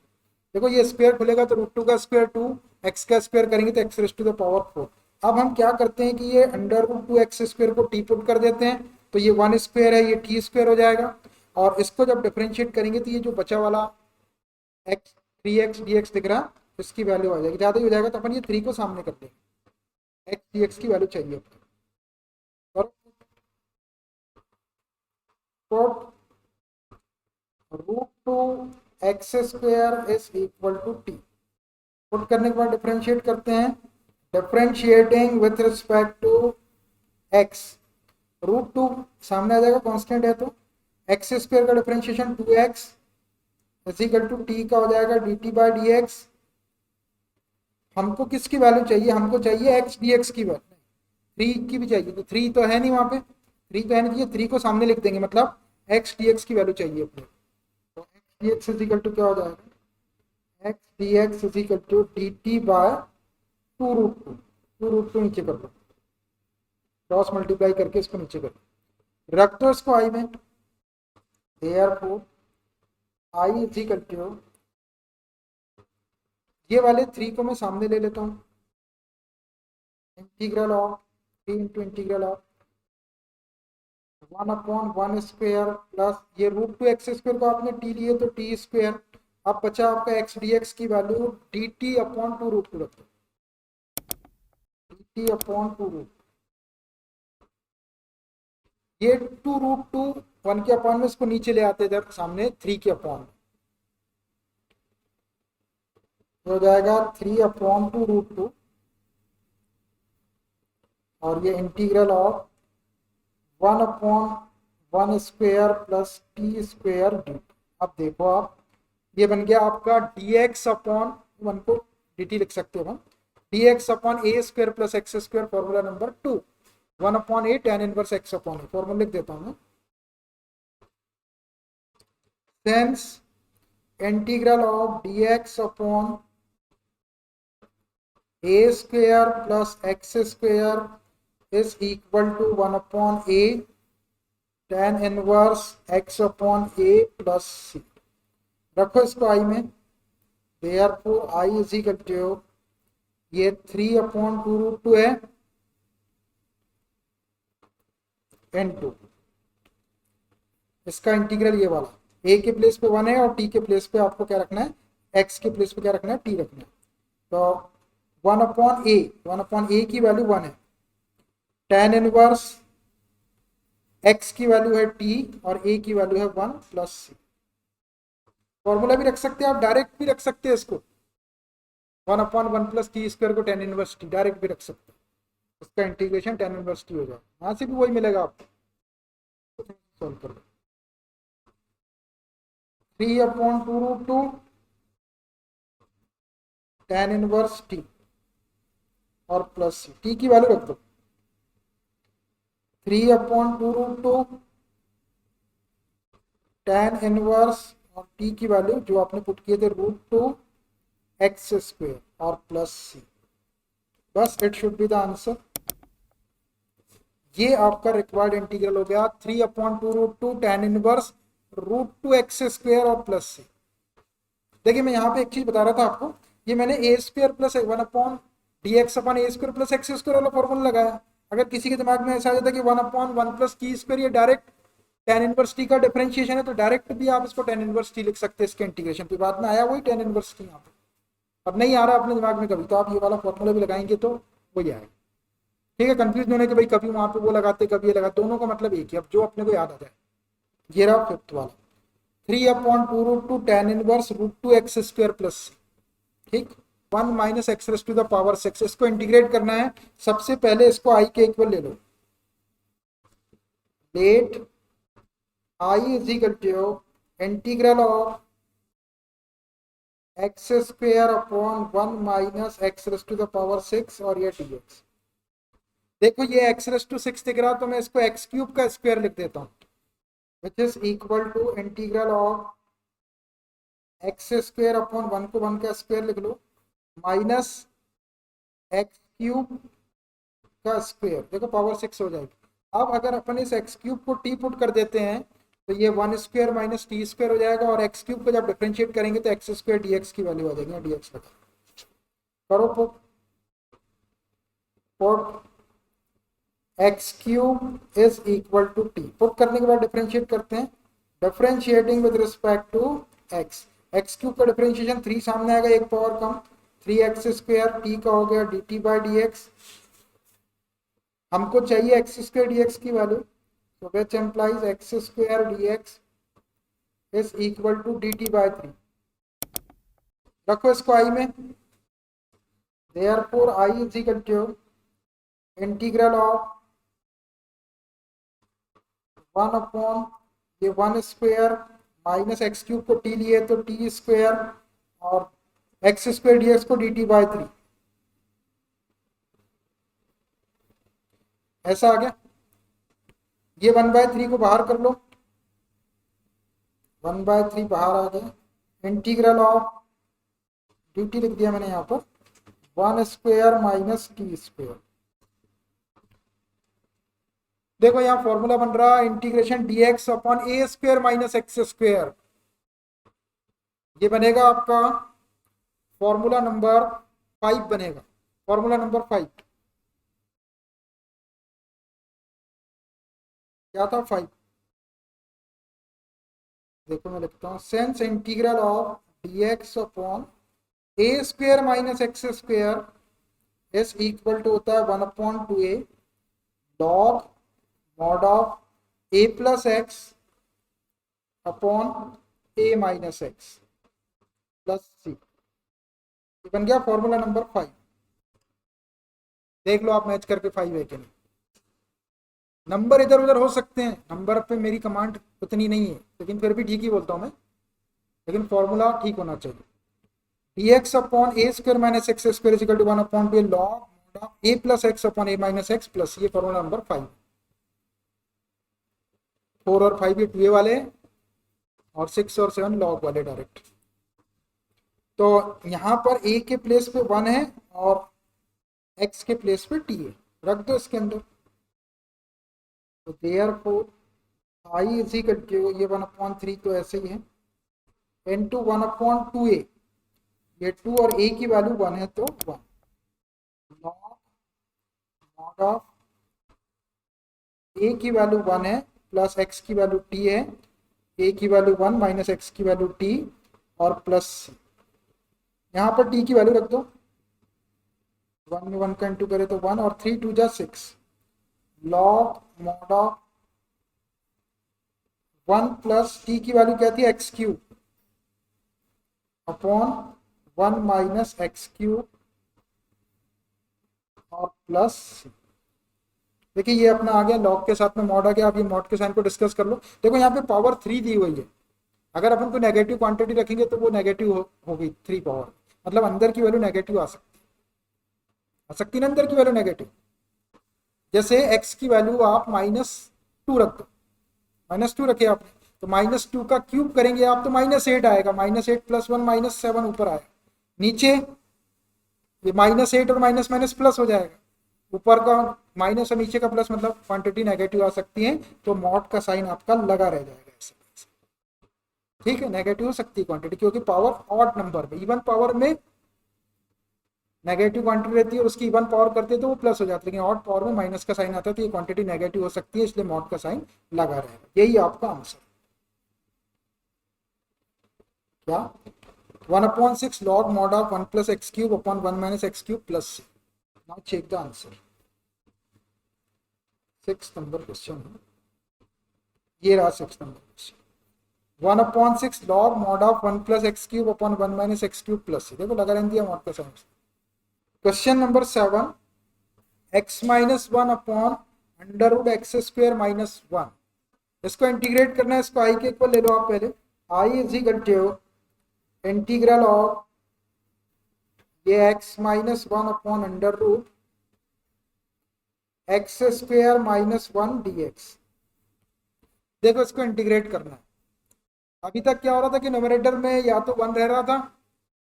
देखो ये स्क्वायर खुलेगा तो √2 का स्क्वायर 2, एक्स का स्क्वायर करेंगे तो x raise to the power 4। अब हम क्या करते हैं कि ये अंडर √2 एक्स स्क्वायर को टी पुट कर देते हैं, तो ये 1 स्क्वायर है, ये टी स्क्वायर हो जाएगा। और इसको जब डिफरेंशिएट करेंगे तो ये जो बचा वाला x 3x dx दिख रहा है इसकी वैल्यू आ जाएगी, ज़्यादा ही हो जाएगा। तो अपन ये 3 को सामने कर देंगे, x dx की वैल्यू चाहिए और √2 x square is equal to t. Put करने के बाद डिफरेंशिएट करते हैं, differentiating with respect to x, √2 सामने आ जाएगा, कांस्टेंट है तो एक्स स्क्वायर का differentiation 2x is equal to t का हो जाएगा dt बाय dx। हमको किसकी वैल्यू चाहिए, हमको चाहिए x dx की वैल्यू, 3 की भी चाहिए। तो 3 तो है नहीं वहां पे, 3 तो है नहीं, 3 को सामने लिख देंगे, मतलब x dx की वैल्यू चाहिए अपने। तो x dx is equal to क्या हो जाएगा, x dx is equal to dt by 2√2 नीचे कर लो, क्रॉस मल्टीप्लाई करके इसको नीचे कर लो, रख दो इसको i में। Therefore i is equal to, ये वाले 3 को मैं सामने ले लेता हूँ, integral of 3 into integral of 1/1 square plus ये √2 एक्स स्क्वायर को आपने टी लिए तो टी स्क्वायर। अब बचा आपका x dx की वैल्यू dt अपॉन 2√2 रखो, dt अपॉन 2√2। ये 2√2 1 के अपॉन में इसको नीचे ले आते थे सामने 3 के अपॉन, हो जाएगा 3/2√2 और ये integral of 1/1 square plus t square dt। अब देखो आप, ये बन गया आपका dx अपॉन 1 को dt लिख सकते हो हम, dx upon a square plus x square, formula number 2 1/a tan inverse x upon a, formula लिख देता हूँ मैं। Since integral of dx upon a square plus x square is equal to 1/a tan inverse x/a plus c. रखो इसको आई में, therefore I is equal to ये 3/2√2 है n2, इसका इंटीग्रल ये वाला, a के प्लेस पे 1 है और t के प्लेस पे आपको क्या रखना है, x के प्लेस पे क्या रखना है, t रखना है। तो 1/a की वैल्यू 1 है, tan इनवर्स x की वैल्यू है t और a की वैल्यू है 1 प्लस सी। फॉर्मूला भी रख सकते हैं आप, डायरेक्ट भी रख सकते हैं इसको, 1/1 प्लस टी स्क्वायर को tan इनवर्स टी डायरेक्ट भी रख सकते हैं, उसका इंटीग्रेशन tan इनवर्स टी हो जाएगा, यहाँ से भी वही मिलेगा आपको। सॉल्व कर लो, 3/2√2 tan इनवर्स टी और प्लस सी, टी की वैल्यू रख दो 3/2√2 tan इनवर्स और टी की वैल्यू जो आपने पुट किए थे √2 x² और प्लस सी। बस it should be the answer. ये आपका रिक्वायर्ड इंटीग्रल हो गया 3/2√2 tan इनवर्स √2 x² और प्लस सी। देखिए मैं यहाँ पे एक चीज बता रहा था आपको, ये मैंने a² plus 1/dx/a² plus x² वाला फॉर्मूला लगाया। अगर किसी के दिमाग में ऐसा आ जाता है कि 1/1 प्लस t² ये डायरेक्ट tan इनवर्स t का डिफरेंशिएशन है, तो डायरेक्ट भी आप इसको tan इनवर्स t लिख सकते हैं इसके इंटीग्रेशन पे। बाद में आया वही tan इनवर्स t यहाँ पे, अब नहीं आ रहा अपने दिमाग में कभी, तो आप ये वाला फॉर्मूला भी लगाएंगे तो वही आएगा। ठीक है, कंफ्यूज होने के भाई कभी वहां पे वो लगाते कभी ये लगाते, दोनों का मतलब एक ही, अब जो अपने को याद आ जाए। ये रहा फिफ्थ वाला 3/2√2 tan इनवर्स √2 x² प्लस, ठीक, 1 माइनस x⁻⁶। इसको इंटीग्रेट करना है, सबसे पहले इसको i के इक्वल ले लो, let i is equal to integral of x² 1 minus x⁻⁶ और ये dx। देखो ये x⁻⁶ दिख रहा, तो मैं इसको x³ का स्क्वायर लिख देता हूँ, which is equal to integral of x² 1 को 1 का स्क्वायर लिख लो माइनस x³ का स्क्वायर, देखो पावर 6 हो जाएगी। अब अगर अपन इस x³ को t पुट कर देते हैं तो ये 1² माइनस t² हो जाएगा, और x³ को जब डिफरेंशिएट करेंगे तो x² dx की वैल्यू आ जाएगी, dx करो put x³ is equal to t। Put करने के बाद डिफरेंशिएट करते हैं, differentiating with respect to x, x³ का डिफरेंशिएशन 3 सामने आएगा, एक पावर कम 3x² t का हो गया dt/dx। हमको चाहिए x² dx की वैल्यू, तो which implies x² dx is equal to dt/3। रखो इसको i में, therefore i is equal to integral of 1/1² minus x³ को t लिए तो t² और x² dx को dt/3, ऐसा आ गया। ये 1/3 को बाहर कर लो, 1/3 बाहर आ गया, इंटीग्रल ऑफ dt लिख दिया मैंने यहाँ पर 1² माइनस t²। देखो यहाँ फॉर्मूला बन रहा है इंटीग्रेशन dx/a² माइनस x², ये बनेगा आपका फॉर्मूला नंबर 5 बनेगा, फॉर्मूला नंबर 5 क्या था 5, देखो मैं लिखता हूँ, since integral of dx/a² minus x² is equal to होता है 1/2a log mod of a plus x upon a minus x plus c. बन गया फॉर्मूला नंबर 5। देख लो आप मैच करके 5 है कि नहीं। नंबर इधर उधर हो सकते हैं, नंबर पे मेरी कमांड उतनी नहीं है, लेकिन फिर भी ठीक ही बोलता हूँ मैं, लेकिन फॉर्मूला ठीक होना चाहिए। dx/a² minus x² is equal to 1/2 log mod of a plus x upon a minus x plus, ये फॉर्मूला नंबर 5। 4 और 5 ये 2a वाले और 6 और 7 log वाले डायरेक्ट। तो यहाँ पर a के प्लेस पे 1 है और x के प्लेस पे t है, रख दो इसके अंदर, तो therefore i is equal to, ये 1/3 तो ऐसे ही है, इनटू 1/2a, ये 2 और a की वैल्यू 1 है तो 1, लॉग मॉड ऑफ a की वैल्यू 1 है प्लस x की वैल्यू t है, a की वैल्यू 1 माइनस x की वैल्यू t और प्लस यहाँ पर t की वैल्यू रख दो, 1 में 1 का इंटू करे तो 1 और 3 2 जा 6, log mod of 1 plus t की वैल्यू क्या थी x cube upon 1 minus x cube और प्लस, देखिए ये अपना आ गया लॉग के साथ में मॉड आ गया। अब ये मॉड के साइन को डिस्कस कर लो। देखो यहाँ पे पावर 3 दी हुई है, अगर अपन को नेगेटिव क्वांटिटी रखेंगे तो वो नेगेटिव हो गई 3 पावर, मतलब अंदर की वैल्यू नेगेटिव आ सकती ना, अंदर की वैल्यू नेगेटिव। जैसे x की वैल्यू आप -2 रख दो, -2 रखे आपने, तो -2 का क्यूब करेंगे आप तो -8 आएगा, -8 प्लस 1 -7 ऊपर आएगा, नीचे ये -8 और माइनस माइनस प्लस हो जाएगा, ऊपर का माइनस और नीचे का प्लस, मतलब क्वांटिटी नेगेटिव आ सकती है, तो मॉड का साइन आपका लगा रह जाएगा ऐसे। ठीक है, नेगेटिव हो सकती है क्वांटिटी क्योंकि पावर ऑड नंबर में, इवन पावर में नेगेटिव क्वांटिटी रहती है और उसकी इवन पावर करते हैं तो वो प्लस हो जाती है, लेकिन ऑड पावर में माइनस का साइन आता है तो ये क्वांटिटी नेगेटिव हो सकती है, इसलिए मॉड का साइन लगा रहेगा। यही आपका आंसर क्या, 1/6 log mod of 1 plus x cube upon 1 minus x cube plus c. Now check the answer. 6th number question है, ये रहा 6th number question, 1/6 log mod of 1 plus x cube upon 1 minus x cube plus c। देखो लगा रहने दिया mod का sign. Question number 7, x minus 1 upon under root x square minus 1, इसको integrate करना है, इसको आई के इक्वल ले लो आप पहले, I is equal to integral of ये x minus 1 upon under root x square minus 1 dx। देखो इसको इंटीग्रेट करना है। अभी तक क्या हो रहा था कि न्यूमरेटर में या तो 1 रह रहा था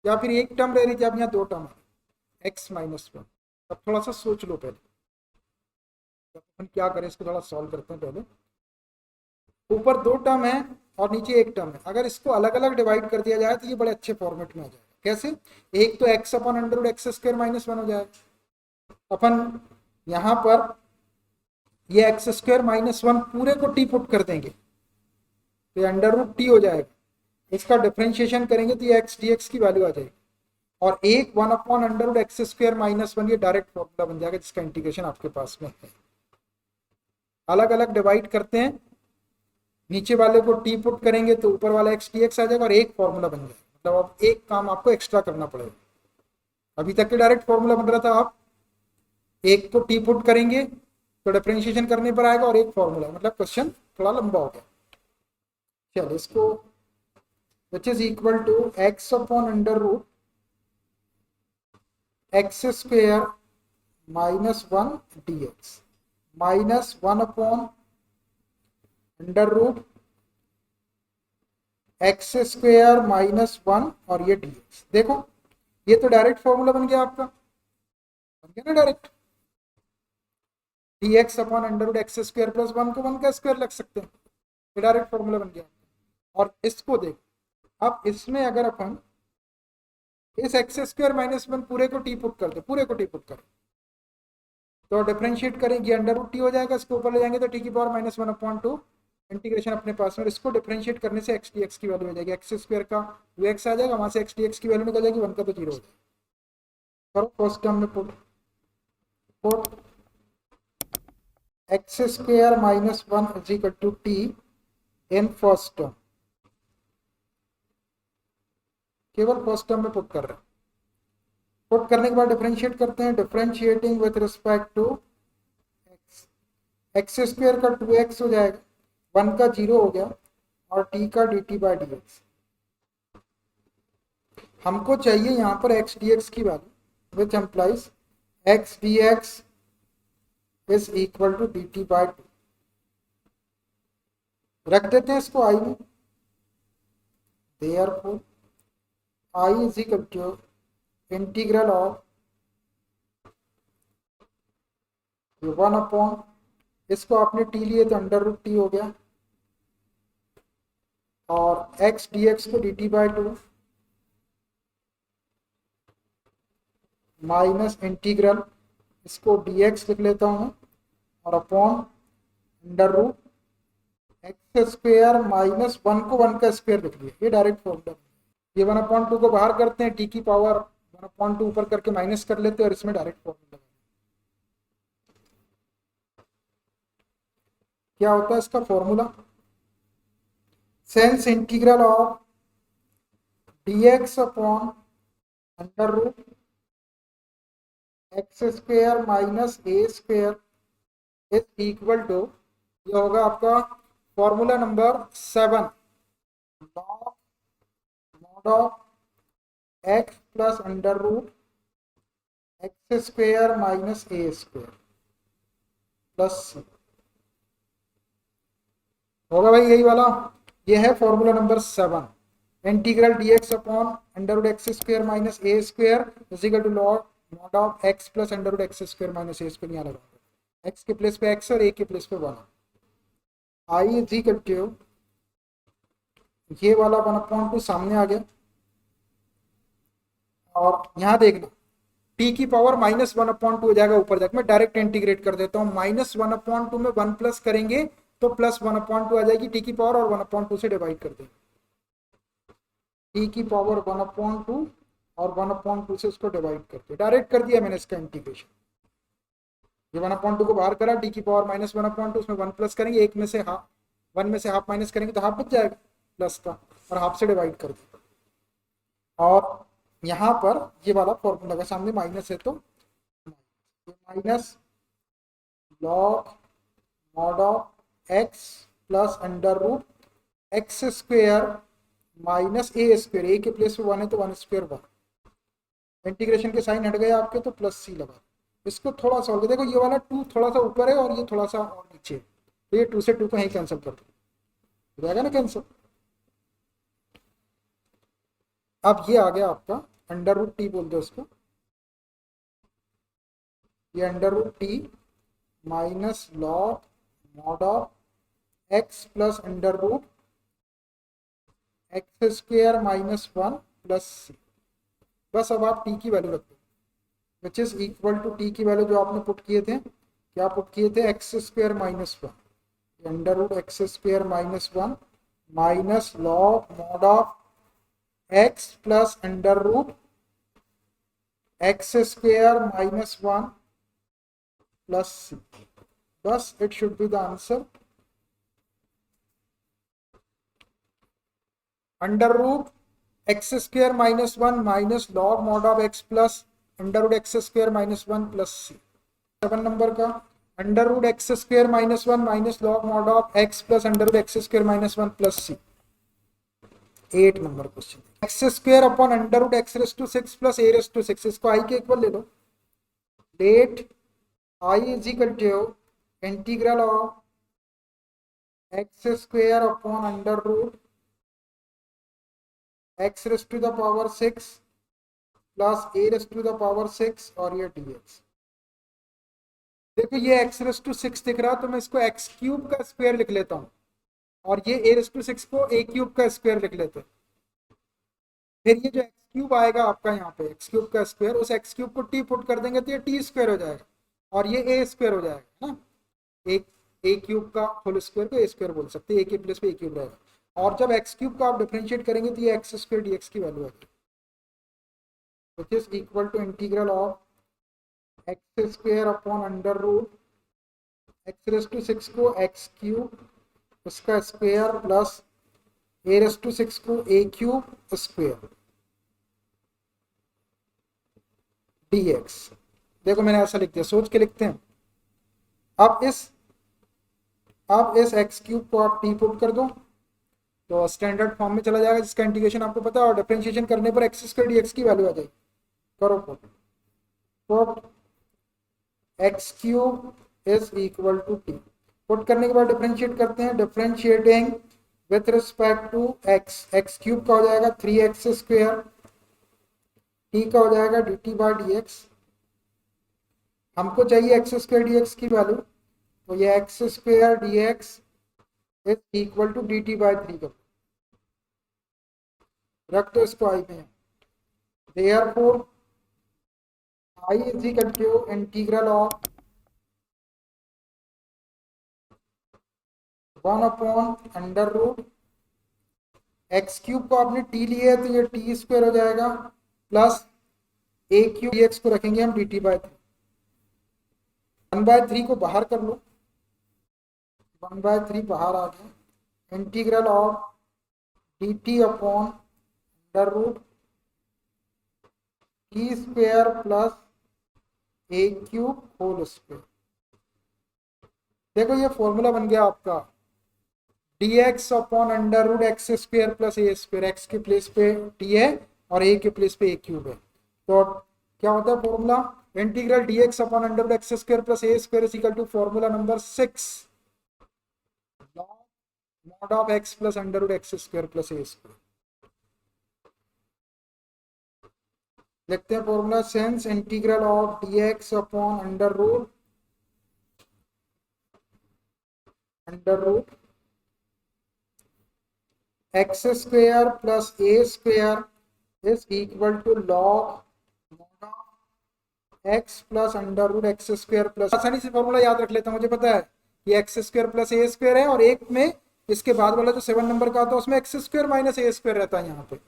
या फिर एक टर्म रह रही थी, अब यहाँ 2 टर्म है x माइनस 1। अब थोड़ा सा सोच लो पहले, अपन क्या करें, इसको थोड़ा सॉल्व करते हैं पहले। ऊपर 2 टर्म है और नीचे एक टर्म है, अगर इसको अलग अलग डिवाइड कर दिया जाए तो ये बड़े अच्छे फॉर्मेट में आ जाएगा। कैसे, एक तो x upon under root x square minus 1 हो जाएगा, अपन यहाँ पर ये एक्स स्क्वायर माइनस 1 पूरे को टी पुट कर देंगे तो अंडर रूट टी हो जाएगा, इसका डिफरेंशिएशन करेंगे तो ये एक्स डी एक्स की वैल्यू आ जाएगी, और एक 1 upon under root x square minus 1 ये डायरेक्ट फॉर्मूला बन जाएगा जिसका इंटीग्रेशन आपके पास में है। अलग अलग डिवाइड करते हैं, नीचे वाले को टी पुट करेंगे तो ऊपर वाला एक्स डी एक्स आ जाएगा और एक फॉर्मूला बन जाएगा। मतलब अब एक काम आपको एक्स्ट्रा करना पड़ेगा, अभी तक के डायरेक्ट फॉर्मूला बन रहा था, आप एक को टी पुट करेंगे तो डिफरेंशिएशन करने पर आएगा और एक फॉर्मूला, मतलब क्वेश्चन थोड़ा लंबा हो गया। चलो इसको which is equal to x upon under root x square minus 1 dx minus 1 upon under root x square minus 1 और ये dx। देखो ये तो डायरेक्ट फॉर्मूला बन गया आपका, बन गया ना direct, dx upon under root x square plus 1 को 1 का स्क्वायर लग सकते हैं, ये डायरेक्ट फॉर्मूला बन गया। और इसको देख, अब इसमें अगर अपन इस एक्स स्क्वायर माइनस 1 पूरे को टी पुट कर दे, पूरे को टी पुट करें तो डिफरेंशिएट करेंगे अंडर रूट टी हो जाएगा, इसको ऊपर ले जाएंगे तो टी की पावर माइनस 1/2 इंटीग्रेशन अपने पास में, इसको डिफरेंशिएट करने से एक्स डी एक्स की वैल्यू हो जाएगी, एक्स स्क्वायर का वो एक्स आ जाएगा, वहां से एक्स डी एक्स की वैल्यू निकल जाएगी, 1 का तो 0 हो जाएगा। करो फर्स्ट टर्म में put x square minus 1 is equal to t in first term, केवल फर्स्ट टर्म में पुट कर रहे हैं। पुट करने के बाद डिफरेंशिएट करते हैं, differentiating with respect to x, x square का 2x हो जाएगा, 1 का 0 हो गया और t का dt बाई dx। हमको चाहिए यहाँ पर x dx की value which implies x dx is equal to dt by 2। रख देते हैं इसको i में, therefore i is equal to integral of 1 upon इसको आपने टी लिए तो अंडर रूट टी हो गया, और एक्स डी एक्स को d t by two minus integral, इसको डी एक्स लिख लेता हूँ और upon under root x square minus one को वन का स्क्वेयर लिख लिया, ये डायरेक्ट फॉर्मूला। ये 1/2 को बाहर करते हैं, टी की पावर 1/2 ऊपर करके माइनस कर लेते हैं और इसमें डायरेक्ट फॉर्मूला। क्या होता है इसका formula? Since integral of dx upon under root x square minus a square is equal to, ये होगा आपका formula number 7, log mod of x plus under root x square minus a square plus c होगा भाई, यही वाला। ये है formula number 7, integral dx upon under root x square minus a square is equal to log mod of x plus under root x square minus a square. यहाँ लगा x के place पे एक्स और ए के place पे 1, आई is equal to, ये वाला 1/2 सामने आ गया, और यहाँ देखना t की पावर -1/2 हो जाएगा ऊपर जाकर, मैं डायरेक्ट इंटीग्रेट कर देता हूँ। -1/2 में 1 प्लस करेंगे तो +1/2 आ जाएगी t की पावर, और 1/2 से डिवाइड कर देंगे, t की पावर 1/2 और 1/2 से उसको डिवाइड करते, डायरेक्ट कर दिया मैंने इसका इंटीग्रेशन। ये 1/2 को बाहर करा, t की पावर -1/2, उसमें 1 प्लस करेंगे, एक में से हाफ, 1 में से हाफ माइनस करेंगे तो हाफ बच जाएगा प्लस का, और हाफ से डिवाइड कर दिया। और यहाँ पर ये वाला फॉर्मूला का सामने माइनस है तो minus log mod of x plus under root x square minus a square, a के प्लेस पे 1 है तो 1 स्क्वेयर 1, इंटीग्रेशन के साइन हट गए आपके तो प्लस सी लगा। इसको थोड़ा सा और देखो, ये वाला 2 थोड़ा सा ऊपर है और ये थोड़ा सा और नीचे, तो ये 2 से 2 को यहीं कैंसिल कर दो, हो जाएगा ना कैंसिल। अब ये आ गया आपका अंडर रूट टी बोल दो उसको, ये under root t minus log mod of x plus under root x square minus 1 plus c. बस अब आप टी की वैल्यू रख दो, which is equal to t की वैल्यू जो आपने पुट किए थे, क्या पुट किए थे, x square minus 1, under root x square minus 1 minus log mod of x plus under root x square minus 1 plus c. बस it should be the answer. Under root x square minus 1 minus log mod of x plus under root x square minus 1 plus c. 7 number का under root x square minus 1 minus log mod of x plus under root x square minus 1 plus c. 8 number question, x square upon under root x raise to 6 plus a raise to 6, इसको I के equal ले लो। Let I is equal to integral of x square upon under root x raise to the power 6 plus a raise to the power 6 और ये dx। देखो ये x raise to 6 दिख रहा है तो मैं इसको एक्स क्यूब का स्क्वायर लिख लेता हूँ, और ये ए रेस टू 6 को ए क्यूब का स्क्वायर लिख लेते हैं। फिर ये जो एक्स क्यूब आएगा आपका यहाँ पे एक्स क्यूब का स्क्वायर, उस एक्स क्यूब को टी पुट कर देंगे तो ये टी स्क्वायर हो जाएगा, और ये ए स्क्वायर हो जाएगा ना, एक ए क्यूब का होल स्क्वायर को ए स्क्वायर बोल सकते हैं, ए के प्लेस पे ए क्यूब रहेगा। और जब एक्स क्यूब को आप डिफरेंशिएट करेंगे तो ये एक्स स्क्वायर डी एक्स की वैल्यू आएगी, which is equal to integral of x square upon under root x raise to 6 को एक्स क्यूब उसका square plus a raise to 6 को ए क्यूब स्क्वायर dx। देखो मैंने ऐसा लिख दिया, सोच के लिखते हैं। अब इस एक्स क्यूब को आप टी पुट कर दो तो स्टैंडर्ड फॉर्म में चला जाएगा, जिसका इंटीग्रेशन आपको पता है, और डिफरेंशिएशन करने पर एक्स स्क्वायर dx की वैल्यू आ जाएगी। करो put x cube is equal to t, put करने के बाद डिफरेंशिएट करते हैं, differentiating with respect to x, x cube का हो जाएगा 3x स्क्वायर, टी का हो जाएगा dt बाई dx। हमको चाहिए एक्स स्क्वायर dx की वैल्यू, तो ये x square d x is equal to d t by 3 कर रख दो इसको आई में। Therefore I is equal to integral of 1 upon under root x cube को आपने टी लिया है तो ये टी स्क्वायर हो जाएगा प्लस ए क्यूब एक्स को रखेंगे हम डी टी बाई 3। 1/3 को बाहर कर लो, 1/3 बाहर आ गया। Integral of d t upon under root T square plus a cube whole square. देखो ये फॉर्मूला बन गया आपका dx upon under root x square plus ए स्क्वायर। एक्स के प्लेस पे टी है और ए के प्लेस पे ए क्यूब है। तो क्या होता है formula? Integral dx upon under root x square plus A square is equal to formula number 6 mod of x plus under root x square plus A square. लिखते हैं formula since integral of dx upon under root x square plus A square is equal to log x plus under root x square plus. आसानी से formula याद रख लेता हूं, मुझे पता है कि एक्स स्क्वायर प्लस ए स्क्वायर है और एक में इसके बाद वाला जो 7 नंबर का आता है उसमें एक्स स्क्वायर माइनस ए स्क्वायर रहता है यहाँ पे।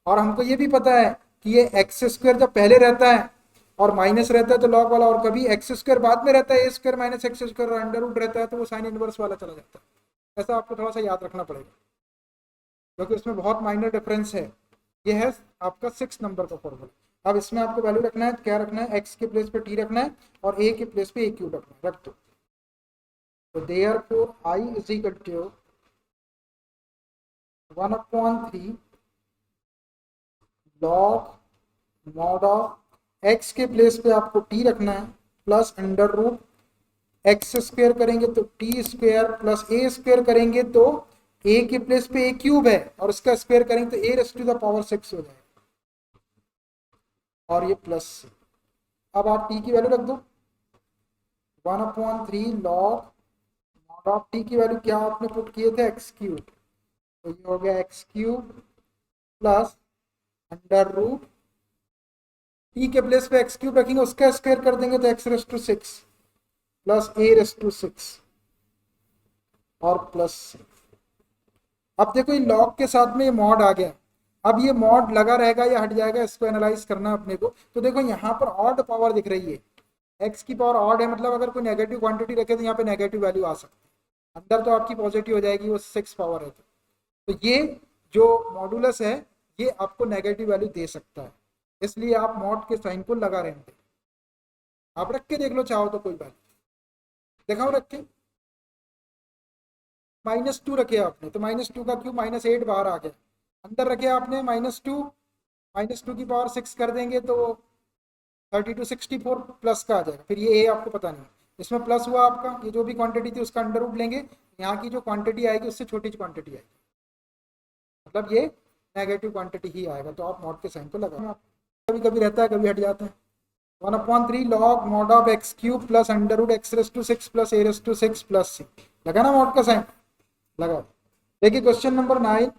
और हमको ये भी पता है कि ये एक्स स्क्वायर जब पहले रहता है और माइनस रहता है तो लॉग वाला, और कभी एक्स स्क्वायर बाद में रहता है ए स्क्वायर माइनस एक्स स्क्वायर और अंडर रूट रहता है तो वो साइन इनवर्स वाला चला जाता है। ऐसा आपको थोड़ा सा याद रखना पड़ेगा क्योंकि उसमें बहुत माइनर डिफरेंस है। ये है आपका 6 नंबर का फॉर्मूला। अब इसमें आपको वैल्यू रखना है, क्या रखना है? एक्स के प्लेस पे टी रखना है और ए के प्लेस पे ए क्यूब रखना है। रख दो। तो therefore I is equal to 1/3 log mod of x के प्लेस पे आपको टी रखना है plus under root x square करेंगे तो टी स्क्वायर प्लस ए स्क्वायर करेंगे तो ए के प्लेस पे ए क्यूब है और इसका स्क्वायर करेंगे तो ए रेज़ टू द पावर 6 हो जाएगा और ये प्लस। अब आप टी की वैल्यू रख दो 1/3 लॉग मॉड ऑफ टी की वैल्यू क्या आपने पुट किए थे? X cube. तो ये हो गया x cube plus under root t के प्लेस पे एक्स क्यूब रखेंगे उसका स्क्वायर कर देंगे तो x raise to 6 plus a raise to 6 और प्लस। अब देखो ये लॉग के साथ में ये मॉड आ गया। अब ये मॉड लगा रहेगा या हट जाएगा, इसको एनालाइज करना अपने को। तो देखो यहाँ पर ऑड पावर दिख रही है, एक्स की पावर ऑड है, मतलब अगर कोई नेगेटिव क्वांटिटी रखे तो यहाँ पे नेगेटिव वैल्यू आ सकती है। अंदर तो आपकी पॉजिटिव हो जाएगी, वो 6 पावर है। तो ये जो मॉडुलस है ये आपको नेगेटिव वैल्यू दे सकता है, इसलिए आप मॉड के साइन को लगा रहे हैं। आप रख के देख लो चाहो तो, कोई बात दिखाओ रख के। -2 रखे आपने तो -2 का क्यूब -8 बाहर आ गया। अंदर रखे आपने -2 की पावर 6 कर देंगे तो 32 64 प्लस का आ जाएगा। फिर ये ए आपको पता नहीं, इसमें प्लस हुआ आपका, ये जो भी क्वांटिटी थी उसका अंडर रूट लेंगे, यहाँ की जो क्वांटिटी आएगी उससे छोटी क्वांटिटी आएगी, मतलब ये नेगेटिव क्वांटिटी ही आएगा। तो आप मॉड के साइन को लगा, कभी कभी रहता है कभी हट जाता है। 1/3 log mod of x cube plus under root x raise to 6 plus a raise to 6 plus c. लगा ना मॉड का साइन? लगा। देखिए question number 9,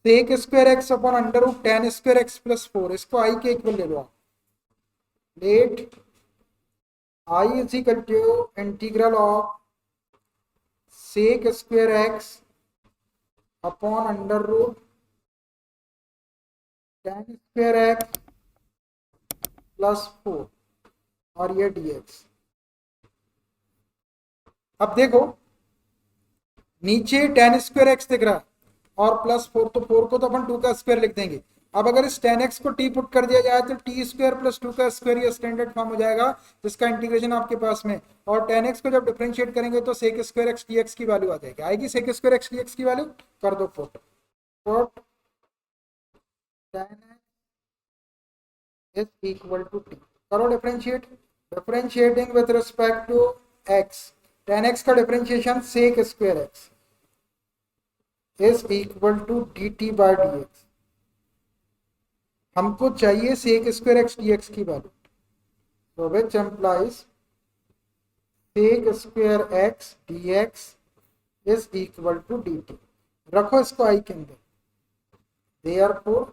sec square x upon under root tan square x plus 4, इसको I के equal ले लो आप। Let I is equal to integral of sec square x upon under root tan square x plus 4 और ये dx। अब देखो नीचे tan स्क्वायर एक्स दिख रहा है और प्लस 4, तो 4 को तो अपन 2 का स्क्वायर लिख देंगे। अब अगर इस tan x को t पुट कर दिया जाए तो t स्क्वायर प्लस 2 का स्क्वायर, ये स्टैंडर्ड फॉर्म हो जाएगा जिसका इंटीग्रेशन आपके पास में। और tan x को जब डिफरेंशिएट करेंगे तो sec स्क्वायर एक्स dx की वैल्यू आ जाएगी। आएगी sec स्क्वायर एक्स dx की वैल्यू, कर दो put tan x is equal to t, करो differentiate. Differentiating with respect to x, tan x का differentiation sec square x is equal to dt by dx। हमको चाहिए sec स्क्वायर एक्स dx की value, तो which implies sec square x d x is equal to d t. रखो इसको I के अंदर, therefore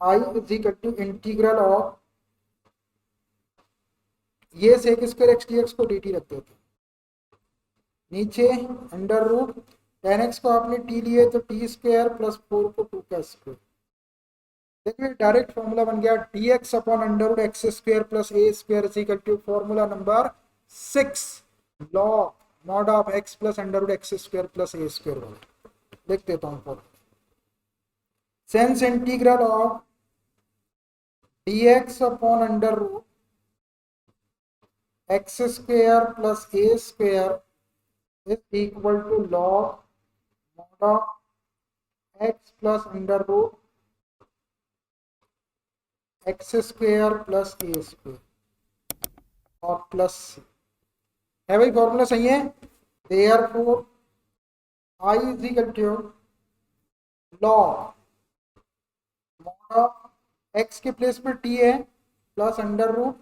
I is equal to integral of, ये sec square x d x को डी टी रख देते, नीचे अंडर रूट टेन एक्स को आपने टी लिए तो टी स्क्वायर प्लस 4 को 2 का स्क्वायर। देखिए डायरेक्ट फॉर्मूला बन गया d x upon under root x square plus A square is equal to formula number 6 log mod of x plus under root x square plus A square वाला। लिख देता हूँ formula, since integral of d x upon under root x square plus A square is equal to log mod of x plus under root x square plus A square और plus है भाई, formula सही है। Therefore I is equal to log mod of x के place पर t है plus under root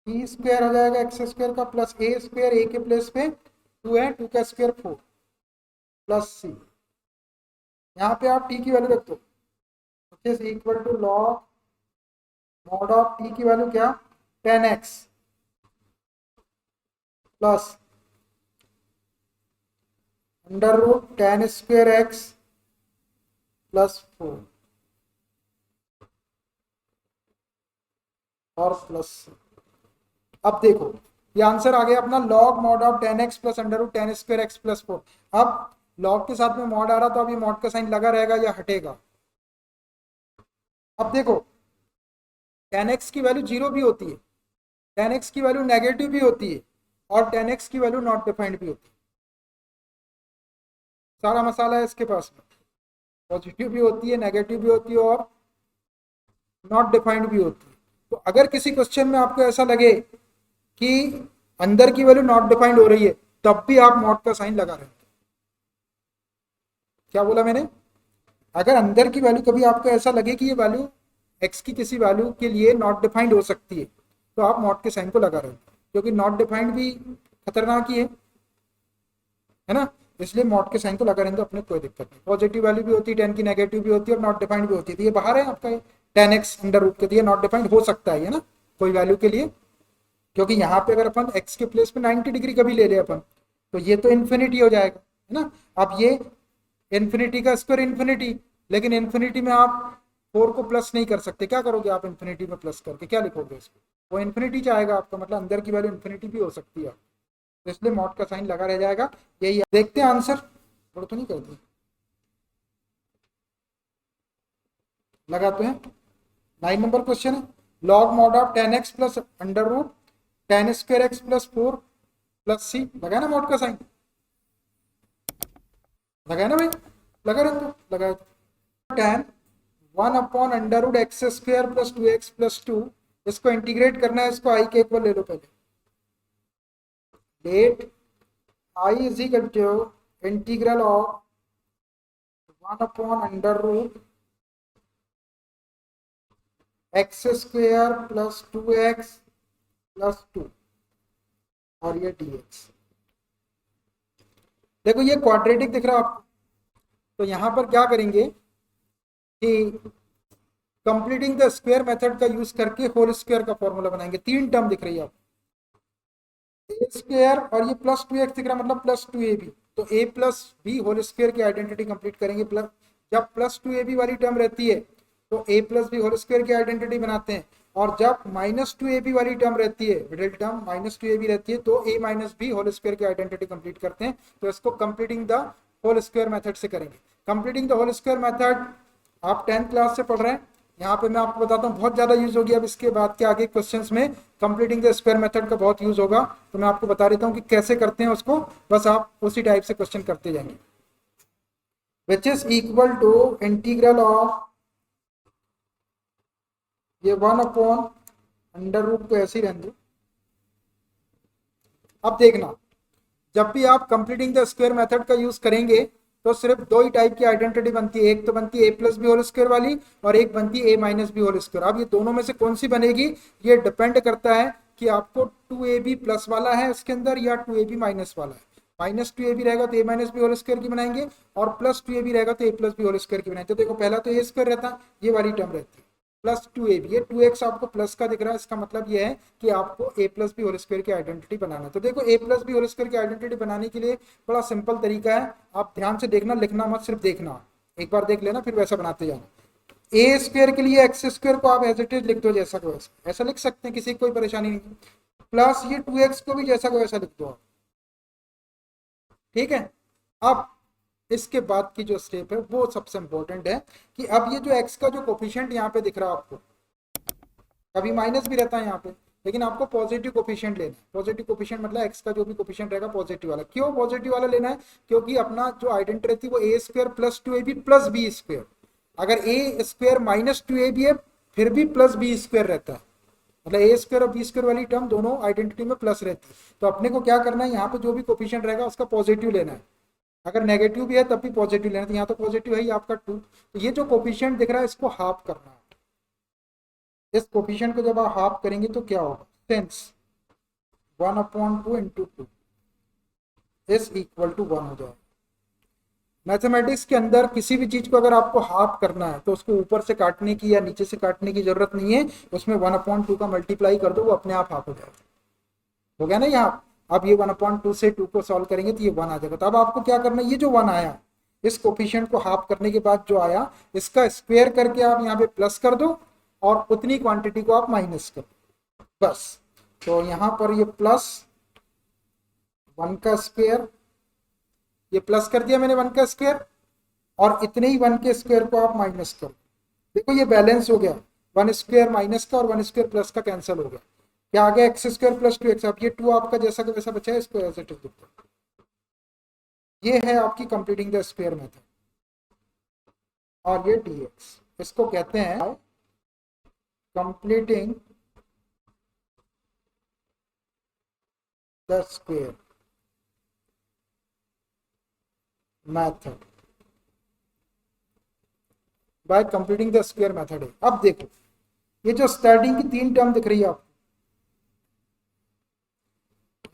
T square हो जाएगा एक्स स्क्वायर का प्लस ए स्क्वायर, ए के प्लेस पे 2 है 2 का स्क्वायर 4 प्लस सी, यहाँ पे आप टी की वैल्यू रख दो, is equal to log mod of t की वैल्यू क्या 10x plus under root 10 square x plus 4 और प्लस। अब देखो ये आंसर आ गया अपना log mod of 10x plus under root 10 square x plus 4। अब लॉग के साथ में मॉड आ रहा तो अभी मॉड का साइन लगा रहेगा या हटेगा। अब देखो 10x की वैल्यू 0 भी होती है, 10x की वैल्यू नेगेटिव भी होती है और 10x की वैल्यू नॉट डिफाइंड भी होती है। सारा मसाला है इसके पास में, पॉजिटिव भी होती है, नेगेटिव भी होती है और नॉट डिफाइंड भी होती है। तो अगर किसी क्वेश्चन में आपको ऐसा लगे कि अंदर की वैल्यू नॉट डिफाइंड हो रही है तब भी आप मॉड का साइन लगा रहे हैं। क्या बोला मैंने? अगर अंदर की वैल्यू कभी आपको ऐसा लगे कि ये वैल्यू x की किसी वैल्यू के लिए नॉट डिफाइंड हो सकती है तो आप मॉड के साइन को लगा रहे हो, क्योंकि नॉट डिफाइंड भी खतरनाक ही है ना, इसलिए मॉड के साइन को लगा रहे तो अपने कोई दिक्कत नहीं। पॉजिटिव वैल्यू भी होती है 10 की, नेगेटिव भी होती है और नॉट डिफाइंड भी होती है। तो ये बाहर है आपका 10x अंडर रूट के दिए नॉट डिफाइंड हो सकता है ना कोई वैल्यू के लिए, क्योंकि यहाँ पे अगर अपन x के प्लेस पे 90 डिग्री कभी ले ले अपन तो ये तो इन्फिनिटी हो जाएगा है ना। अब ये इन्फिनिटी का स्क्वायर इन्फिनिटी, लेकिन इन्फिनिटी में आप 4 को प्लस नहीं कर सकते। क्या करोगे आप इन्फिनिटी में प्लस करके, क्या लिखोगे इसको? वो इन्फिनिटी चाहेगा आपका, मतलब अंदर की वैल्यू इन्फिनिटी भी हो सकती है, तो इसलिए मॉड का साइन लगा रह जाएगा। यही देखते हैं आंसर, थोड़ा तो नहीं करते लगाते हैं। 9 नंबर क्वेश्चन है log mod of 10x plus under root 10 square x plus 4 plus c. लगा ना मॉड का साइन? लगाया ना भाई? लगा रहे तो लगाया। 10 1 upon under root x square plus 2x plus 2, इसको इंटीग्रेट करना है, इसको आई के इक्वल ले लो पहले। Let I is equal to integral of 1 upon under root x square plus 2x plus 2 और ये dx। देखो ये क्वाड्रेटिक दिख रहा है आपको, तो यहां पर क्या करेंगे कि कंप्लीटिंग द स्क्वायर मेथड का यूज करके होल स्क्वायर का फॉर्मूला बनाएंगे। 3 टर्म दिख रही है आपको, ए स्क्वायर और ये प्लस 2x दिख रहा है, मतलब प्लस 2ab। तो a plus b whole square की आइडेंटिटी कंप्लीट करेंगे। प्लस जब प्लस 2ab वाली टर्म रहती है तो a plus b whole square की आइडेंटिटी बनाते हैं, और जब माइनस 2ab वाली टर्म रहती है, मिडिल टर्म माइनस 2ab रहती है, तो a minus B whole square की आइडेंटिटी कंप्लीट करते हैं। तो इसको completing the whole square method से करेंगे। Completing the whole square method आप 10th क्लास से पढ़ रहे हैं, यहाँ पे मैं आपको बताता हूँ बहुत ज़्यादा यूज होगी। अब इसके बाद के आगे क्वेश्चंस में कंप्लीटिंग द स्क्वायर मेथड का बहुत यूज होगा, तो मैं आपको बता देता हूँ कि कैसे करते हैं उसको, बस आप उसी टाइप से क्वेश्चन करते जाएंगे। Which is equal to integral of ये 1 अपॉन अंडर रूट को ऐसे ही रहने दो। अब देखना, जब भी आप कंप्लीटिंग द स्क्वायर मेथड का यूज करेंगे तो सिर्फ 2 ही टाइप की आइडेंटिटी बनती है, एक तो बनती है a plus b whole square वाली और एक बनती है a minus B whole square. अब ये दोनों में से कौन सी बनेगी ये डिपेंड करता है कि आपको 2ab प्लस वाला है इसके अंदर या 2ab माइनस वाला है। माइनस 2ab रहेगा तो a minus B whole square की बनाएंगे, और प्लस 2ab रहेगा तो a plus b whole square की बनाएंगे। तो देखो पहला तो a स्क्वायर रहता है, ये वाली टर्म रहती है, प्लस 2ab, ये 2x आपको प्लस का दिख रहा है, इसका मतलब ये है कि आपको a plus b whole square की आइडेंटिटी बनाना है। तो देखो a plus b whole square की आइडेंटिटी बनाने के लिए बड़ा सिंपल तरीका है, आप ध्यान से देखना, लिखना मत, सिर्फ देखना, एक बार देख लेना फिर वैसा बनाते जाना। ए स्क्वायर के लिए एक्स स्क्वायर को आप एज इट इज लिख दो, जैसा को वैसा, ऐसा लिख सकते हैं, किसी को कोई परेशानी नहीं, प्लस ये 2x को भी जैसा को वैसा लिख दो आप, ठीक है। अब इसके बाद की जो स्टेप है वो सबसे इंपॉर्टेंट है कि अब ये जो x का जो कोफिशिएंट यहाँ पे दिख रहा है आपको, कभी माइनस भी रहता है यहाँ पे, लेकिन आपको पॉजिटिव कोफिशिएंट लेना है। पॉजिटिव कोफिशिएंट मतलब x का जो भी कोफिशिएंट रहेगा पॉजिटिव वाला। क्यों पॉजिटिव वाला लेना है? क्योंकि अपना जो आइडेंटिटी रहती है वो a square plus 2ab plus B square, अगर a स्क्वायर माइनस 2ab है फिर भी प्लस बी स्क्वायर रहता है, मतलब ए स्क्वायर और बी स्क्वायर वाली टर्म दोनों आइडेंटिटी में प्लस रहती है। तो अपने को क्या करना है, यहाँ पे जो भी कोफिशिएंट रहेगा उसका पॉजिटिव लेना है, अगर नेगेटिव भी है तब भी पॉजिटिव लेना है। तो यहाँ तो पॉजिटिव है ही आपका 2, तो ये जो कोफिशिएंट दिख रहा है इसको हाफ करना है। इस कोफिशिएंट को जब आप हाफ करेंगे तो क्या होगा, since 1/2 into 2 is equal to 1 हो जाएगा। मैथमेटिक्स के अंदर किसी भी चीज को अगर आपको हाफ करना है तो उसको ऊपर से काटने की या नीचे से काटने की जरूरत नहीं है, उसमें 1/2 का मल्टीप्लाई कर दो, वो अपने आप हाफ हो जाएगा। हो गया ना यहाँ, अब ये 1/2 से 2 को सॉल्व करेंगे तो ये 1 आ जाएगा। तो अब आपको क्या करना है, ये जो 1 आया इस कोफिशिएंट को हाफ करने के बाद जो आया इसका स्क्वायर करके आप यहाँ पे प्लस कर दो और उतनी क्वांटिटी को आप माइनस कर दो, बस। तो यहाँ पर ये प्लस 1 का स्क्वायर, ये प्लस कर दिया मैंने 1 का स्क्वायर, और इतने ही 1 के स्क्वायर को आप माइनस करो। देखो ये बैलेंस हो गया, 1 स्क्वायर माइनस का और 1 स्क्वायर प्लस का कैंसिल हो गया, क्या आ गया एक्स स्क्वायर प्लस 2x। अब ये 2 आपका जैसा का वैसा बचा है, इसको एज इट इज लिख दो। ये है आपकी कंप्लीटिंग द स्क्वायर मेथड, और ये dx, इसको कहते हैं completing the square method by completing the square method है। अब देखो ये जो स्टार्टिंग की 3 टर्म दिख रही है आपको,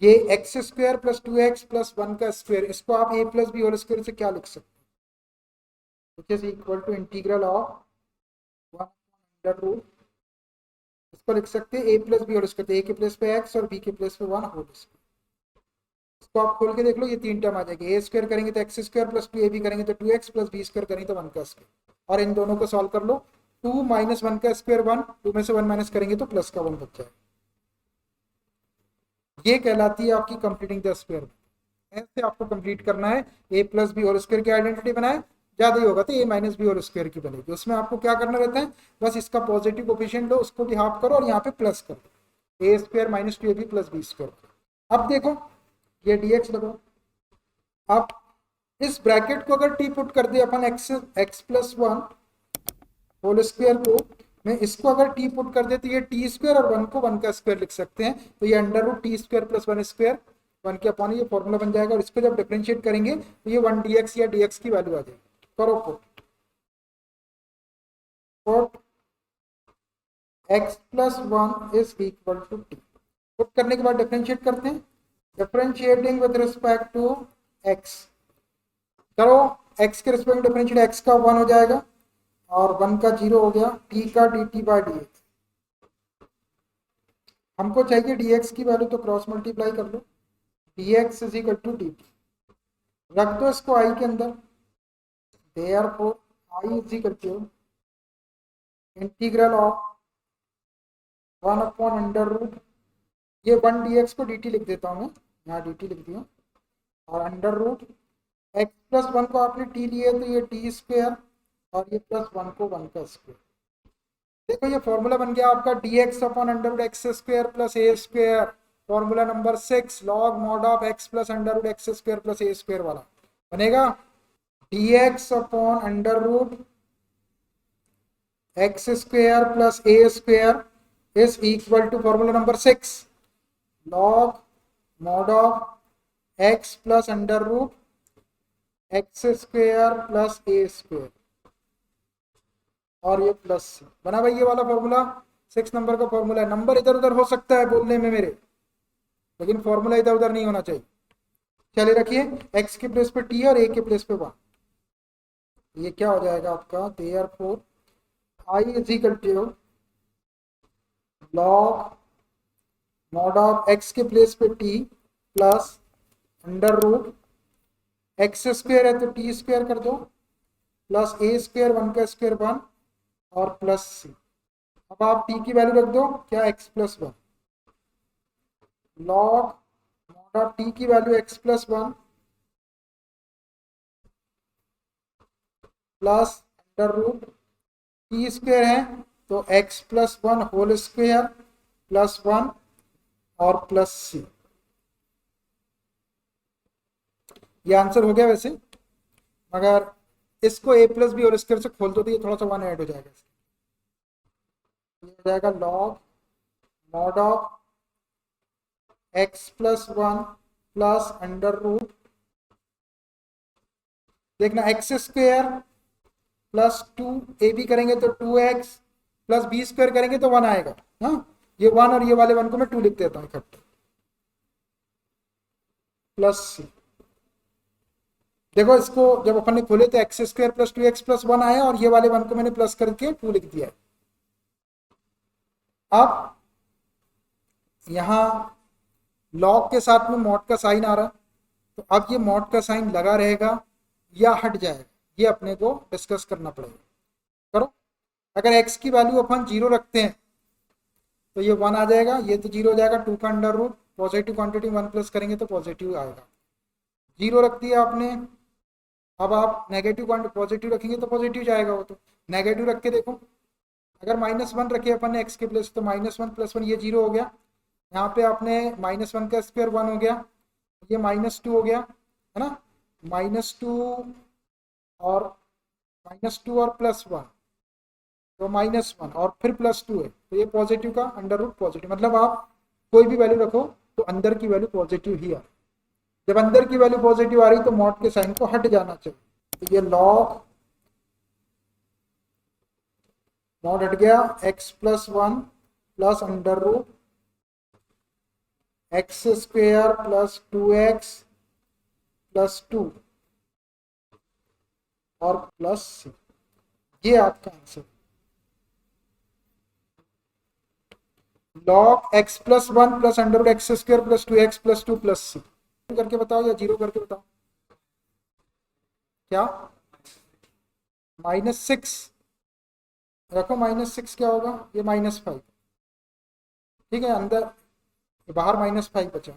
ये x square plus 2x plus 1 का स्क्वायर, इसको आप a plus b whole square से क्या लिख सकते हैं, which is equal to integral of 1 under root, इसको लिख सकते हैं a plus b whole square, a के प्लेस पे x और b के प्लेस पे 1 होल स्क्वायर। इसको आप खोल के देख लो, ये 3 टर्म आ जाएगी, a स्क्वायर करेंगे तो x स्क्वायर प्लस 2ab करेंगे तो 2x प्लस b स्क्वायर करेंगे तो 1 का स्क्वायर, और इन दोनों को सॉल्व कर लो। 2 माइनस 1 का स्क्वायर 1, 2 में से 1 माइनस करेंगे तो प्लस का 1 बच जाएगा। ये कहलाती है आपकी कंप्लीटिंग द स्क्वायर। ऐसे आपको कंप्लीट करना है, a plus b whole square की आइडेंटिटी बनाए, ज्यादा ही होगा तो a minus B whole square की बनेगी। उसमें आपको क्या करना रहता है, बस इसका पॉजिटिव कोफिशिएंट लो, उसको भी हाफ करो और यहाँ पे प्लस कर दो, a square minus 2ab plus B square. अब देखो ये dx लगाओ, अब इस ब्रैकेट को अगर t पुट कर दे अपन x प्लस 1 होल स्क्वायर को, मैं इसको अगर t पुट कर दे तो ये t स्क्वायर और 1 को 1 का स्क्वायर लिख सकते हैं, तो ये under root T square plus 1 square 1 के अपॉन ये फॉर्मूला बन जाएगा, और इसको जब डिफरेंशिएट करेंगे तो ये 1 dx या dx की वैल्यू आ जाएगी। करो put x plus 1 is equal to t, put करने के बाद डिफरेंशिएट करते हैं, differentiating with respect to x, करो x के रिस्पेक्ट में डिफरेंशिएट, x का 1 हो जाएगा और 1 का 0 हो गया, t का dt बाय dx। हमको चाहिए dx की वैल्यू, तो क्रॉस मल्टीप्लाई कर लो, dx is equal to dt, रख दो इसको i के अंदर, therefore i is equal to integral of 1 upon under root, ये 1 dx को dt लिख देता हूँ मैं, यहाँ dt लिख दिया, और अंडर रूट x प्लस 1 को आपने t लिए तो ये t स्क्वायर और ये प्लस 1 को 1 का स्क्वायर। देखो ये फॉर्मूला बन गया आपका dx upon under root x square plus A square, formula number 6 log mod of x plus under root x square plus A square वाला बनेगा, dx upon under root x square plus A square is equal to formula number 6 log mod of x plus under root x square plus A square, और ये plus बना भाई ये वाला formula. 6 number का formula है। नंबर इधर उधर हो सकता है बोलने में मेरे, लेकिन फॉर्मूला इधर उधर नहीं होना चाहिए। चलिए रखिए, x के प्लेस पे t और a के प्लेस पे 1। ये क्या हो जाएगा आपका, therefore i is equal to log mod of x के प्लेस पे t plus under root x square है तो टी स्क्वायर कर दो प्लस ए स्क्वायर 1 का स्क्वायर 1 और प्लस सी। अब आप टी की वैल्यू रख दो क्या, x plus 1। Log mod of t की value x plus 1 plus under root T square है तो x plus 1 whole square plus 1 और प्लस सी। ये आंसर हो गया वैसे, मगर इसको a प्लस बी और स्क्वायर से खोल दो तो ये थोड़ा सा 1 ऐड हो जाएगा। ये हो जाएगा log mod of x plus 1 plus under root, देखना x square plus 2 A B करेंगे तो 2x प्लस बी स्क्वायर करेंगे तो 1 आएगा। हाँ, ये 1 और ये वाले 1 को मैं 2 लिख देता हूँ इकट्ठे, प्लस सी। देखो इसको जब अपन ने खोले तो x square plus 2x plus 1 आया और ये वाले 1 को मैंने प्लस करके 2 लिख दिया। अब यहां लॉग के साथ में मॉड का साइन आ रहा है, तो अब ये मॉड का साइन लगा रहेगा या हट जाएगा, ये अपने को डिस्कस करना पड़ेगा। करो, अगर x की वैल्यू अपन 0 रखते हैं तो ये 1 आ जाएगा, ये तो 0 हो जाएगा। 2 का under root positive quantity 1 plus करेंगे तो पॉजिटिव आएगा। 0 रख दिया आपने, अब आप नेगेटिव क्वांटिटी पॉजिटिव रखेंगे तो पॉजिटिव जाएगा वो। तो नेगेटिव रख के देखो, अगर -1 रखे अपन ने एक्स के प्लेस तो -1 प्लस 1 ये 0 हो गया। यहाँ पे आपने -1 का स्क्वायर 1 हो गया, ये -2 हो गया है ना, -2 और -2 और प्लस 1 तो -1 और फिर +2 है तो ये पॉजिटिव का अंडर रूट पॉजिटिव। मतलब आप कोई भी वैल्यू रखो तो अंदर की वैल्यू पॉजिटिव ही आ, जब अंदर की वैल्यू पॉजिटिव आ रही तो मॉड के साइन को हट जाना चाहिए। तो ये लॉग मॉड हट गया, x plus 1 plus under root x square plus 2x plus 2 और प्लस सी। ये आपका answer. Log x plus 1 plus under root x square plus 2x plus 2 plus c करके बताओ या 0 करके बताओ। क्या -6 रखो, -6 क्या होगा, ये -5 ठीक है, अंदर बाहर -5 बचा।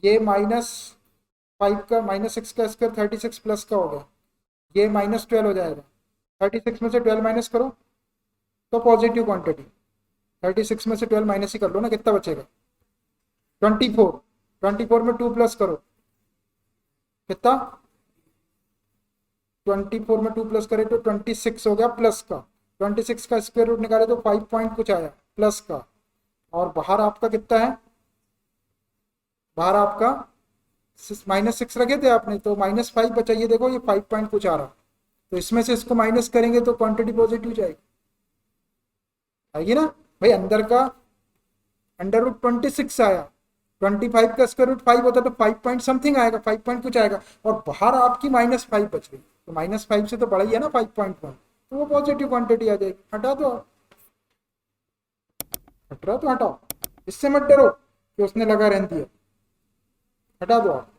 ये -5 का -6 का स्क्वायर 36 प्लस का हो गया, ये -12 हो जाएगा। 36 में से 12 माइनस करो तो पॉजिटिव क्वांटिटी, 36 में से 12 माइनस ही कर लो ना, कितना बचेगा 24। 24 में 2 प्लस करो कितना, 24 में 2 प्लस करे तो 26 हो गया प्लस का। 26 का स्क्वायर रूट निकाले तो 5 पॉइंट कुछ आया प्लस का, और बाहर आपका कितना है, बाहर आपका -6 रखे थे आपने तो -5 बचा। ये देखो ये 5 पॉइंट कुछ आ रहा, तो इसमें से इसको माइनस करेंगे तो क्वांटिटी पॉजिटिव जाएगी, आएगी ना भाई। अंदर का अंडर रूट 26 आया, 25 का स्क्वायर रूट 5 होता तो 5 पॉइंट समथिंग आएगा, 5 पॉइंट कुछ आएगा, और बाहर आपकी -5 बच गई तो -5 से तो बड़ा ही है ना 5.1, तो वो पॉजिटिव क्वांटिटी आ जाएगी। हटा दो, हट रहा तो हटाओ, इससे मत डरो कि उसने लगा रहने दिया, हटा दो आप।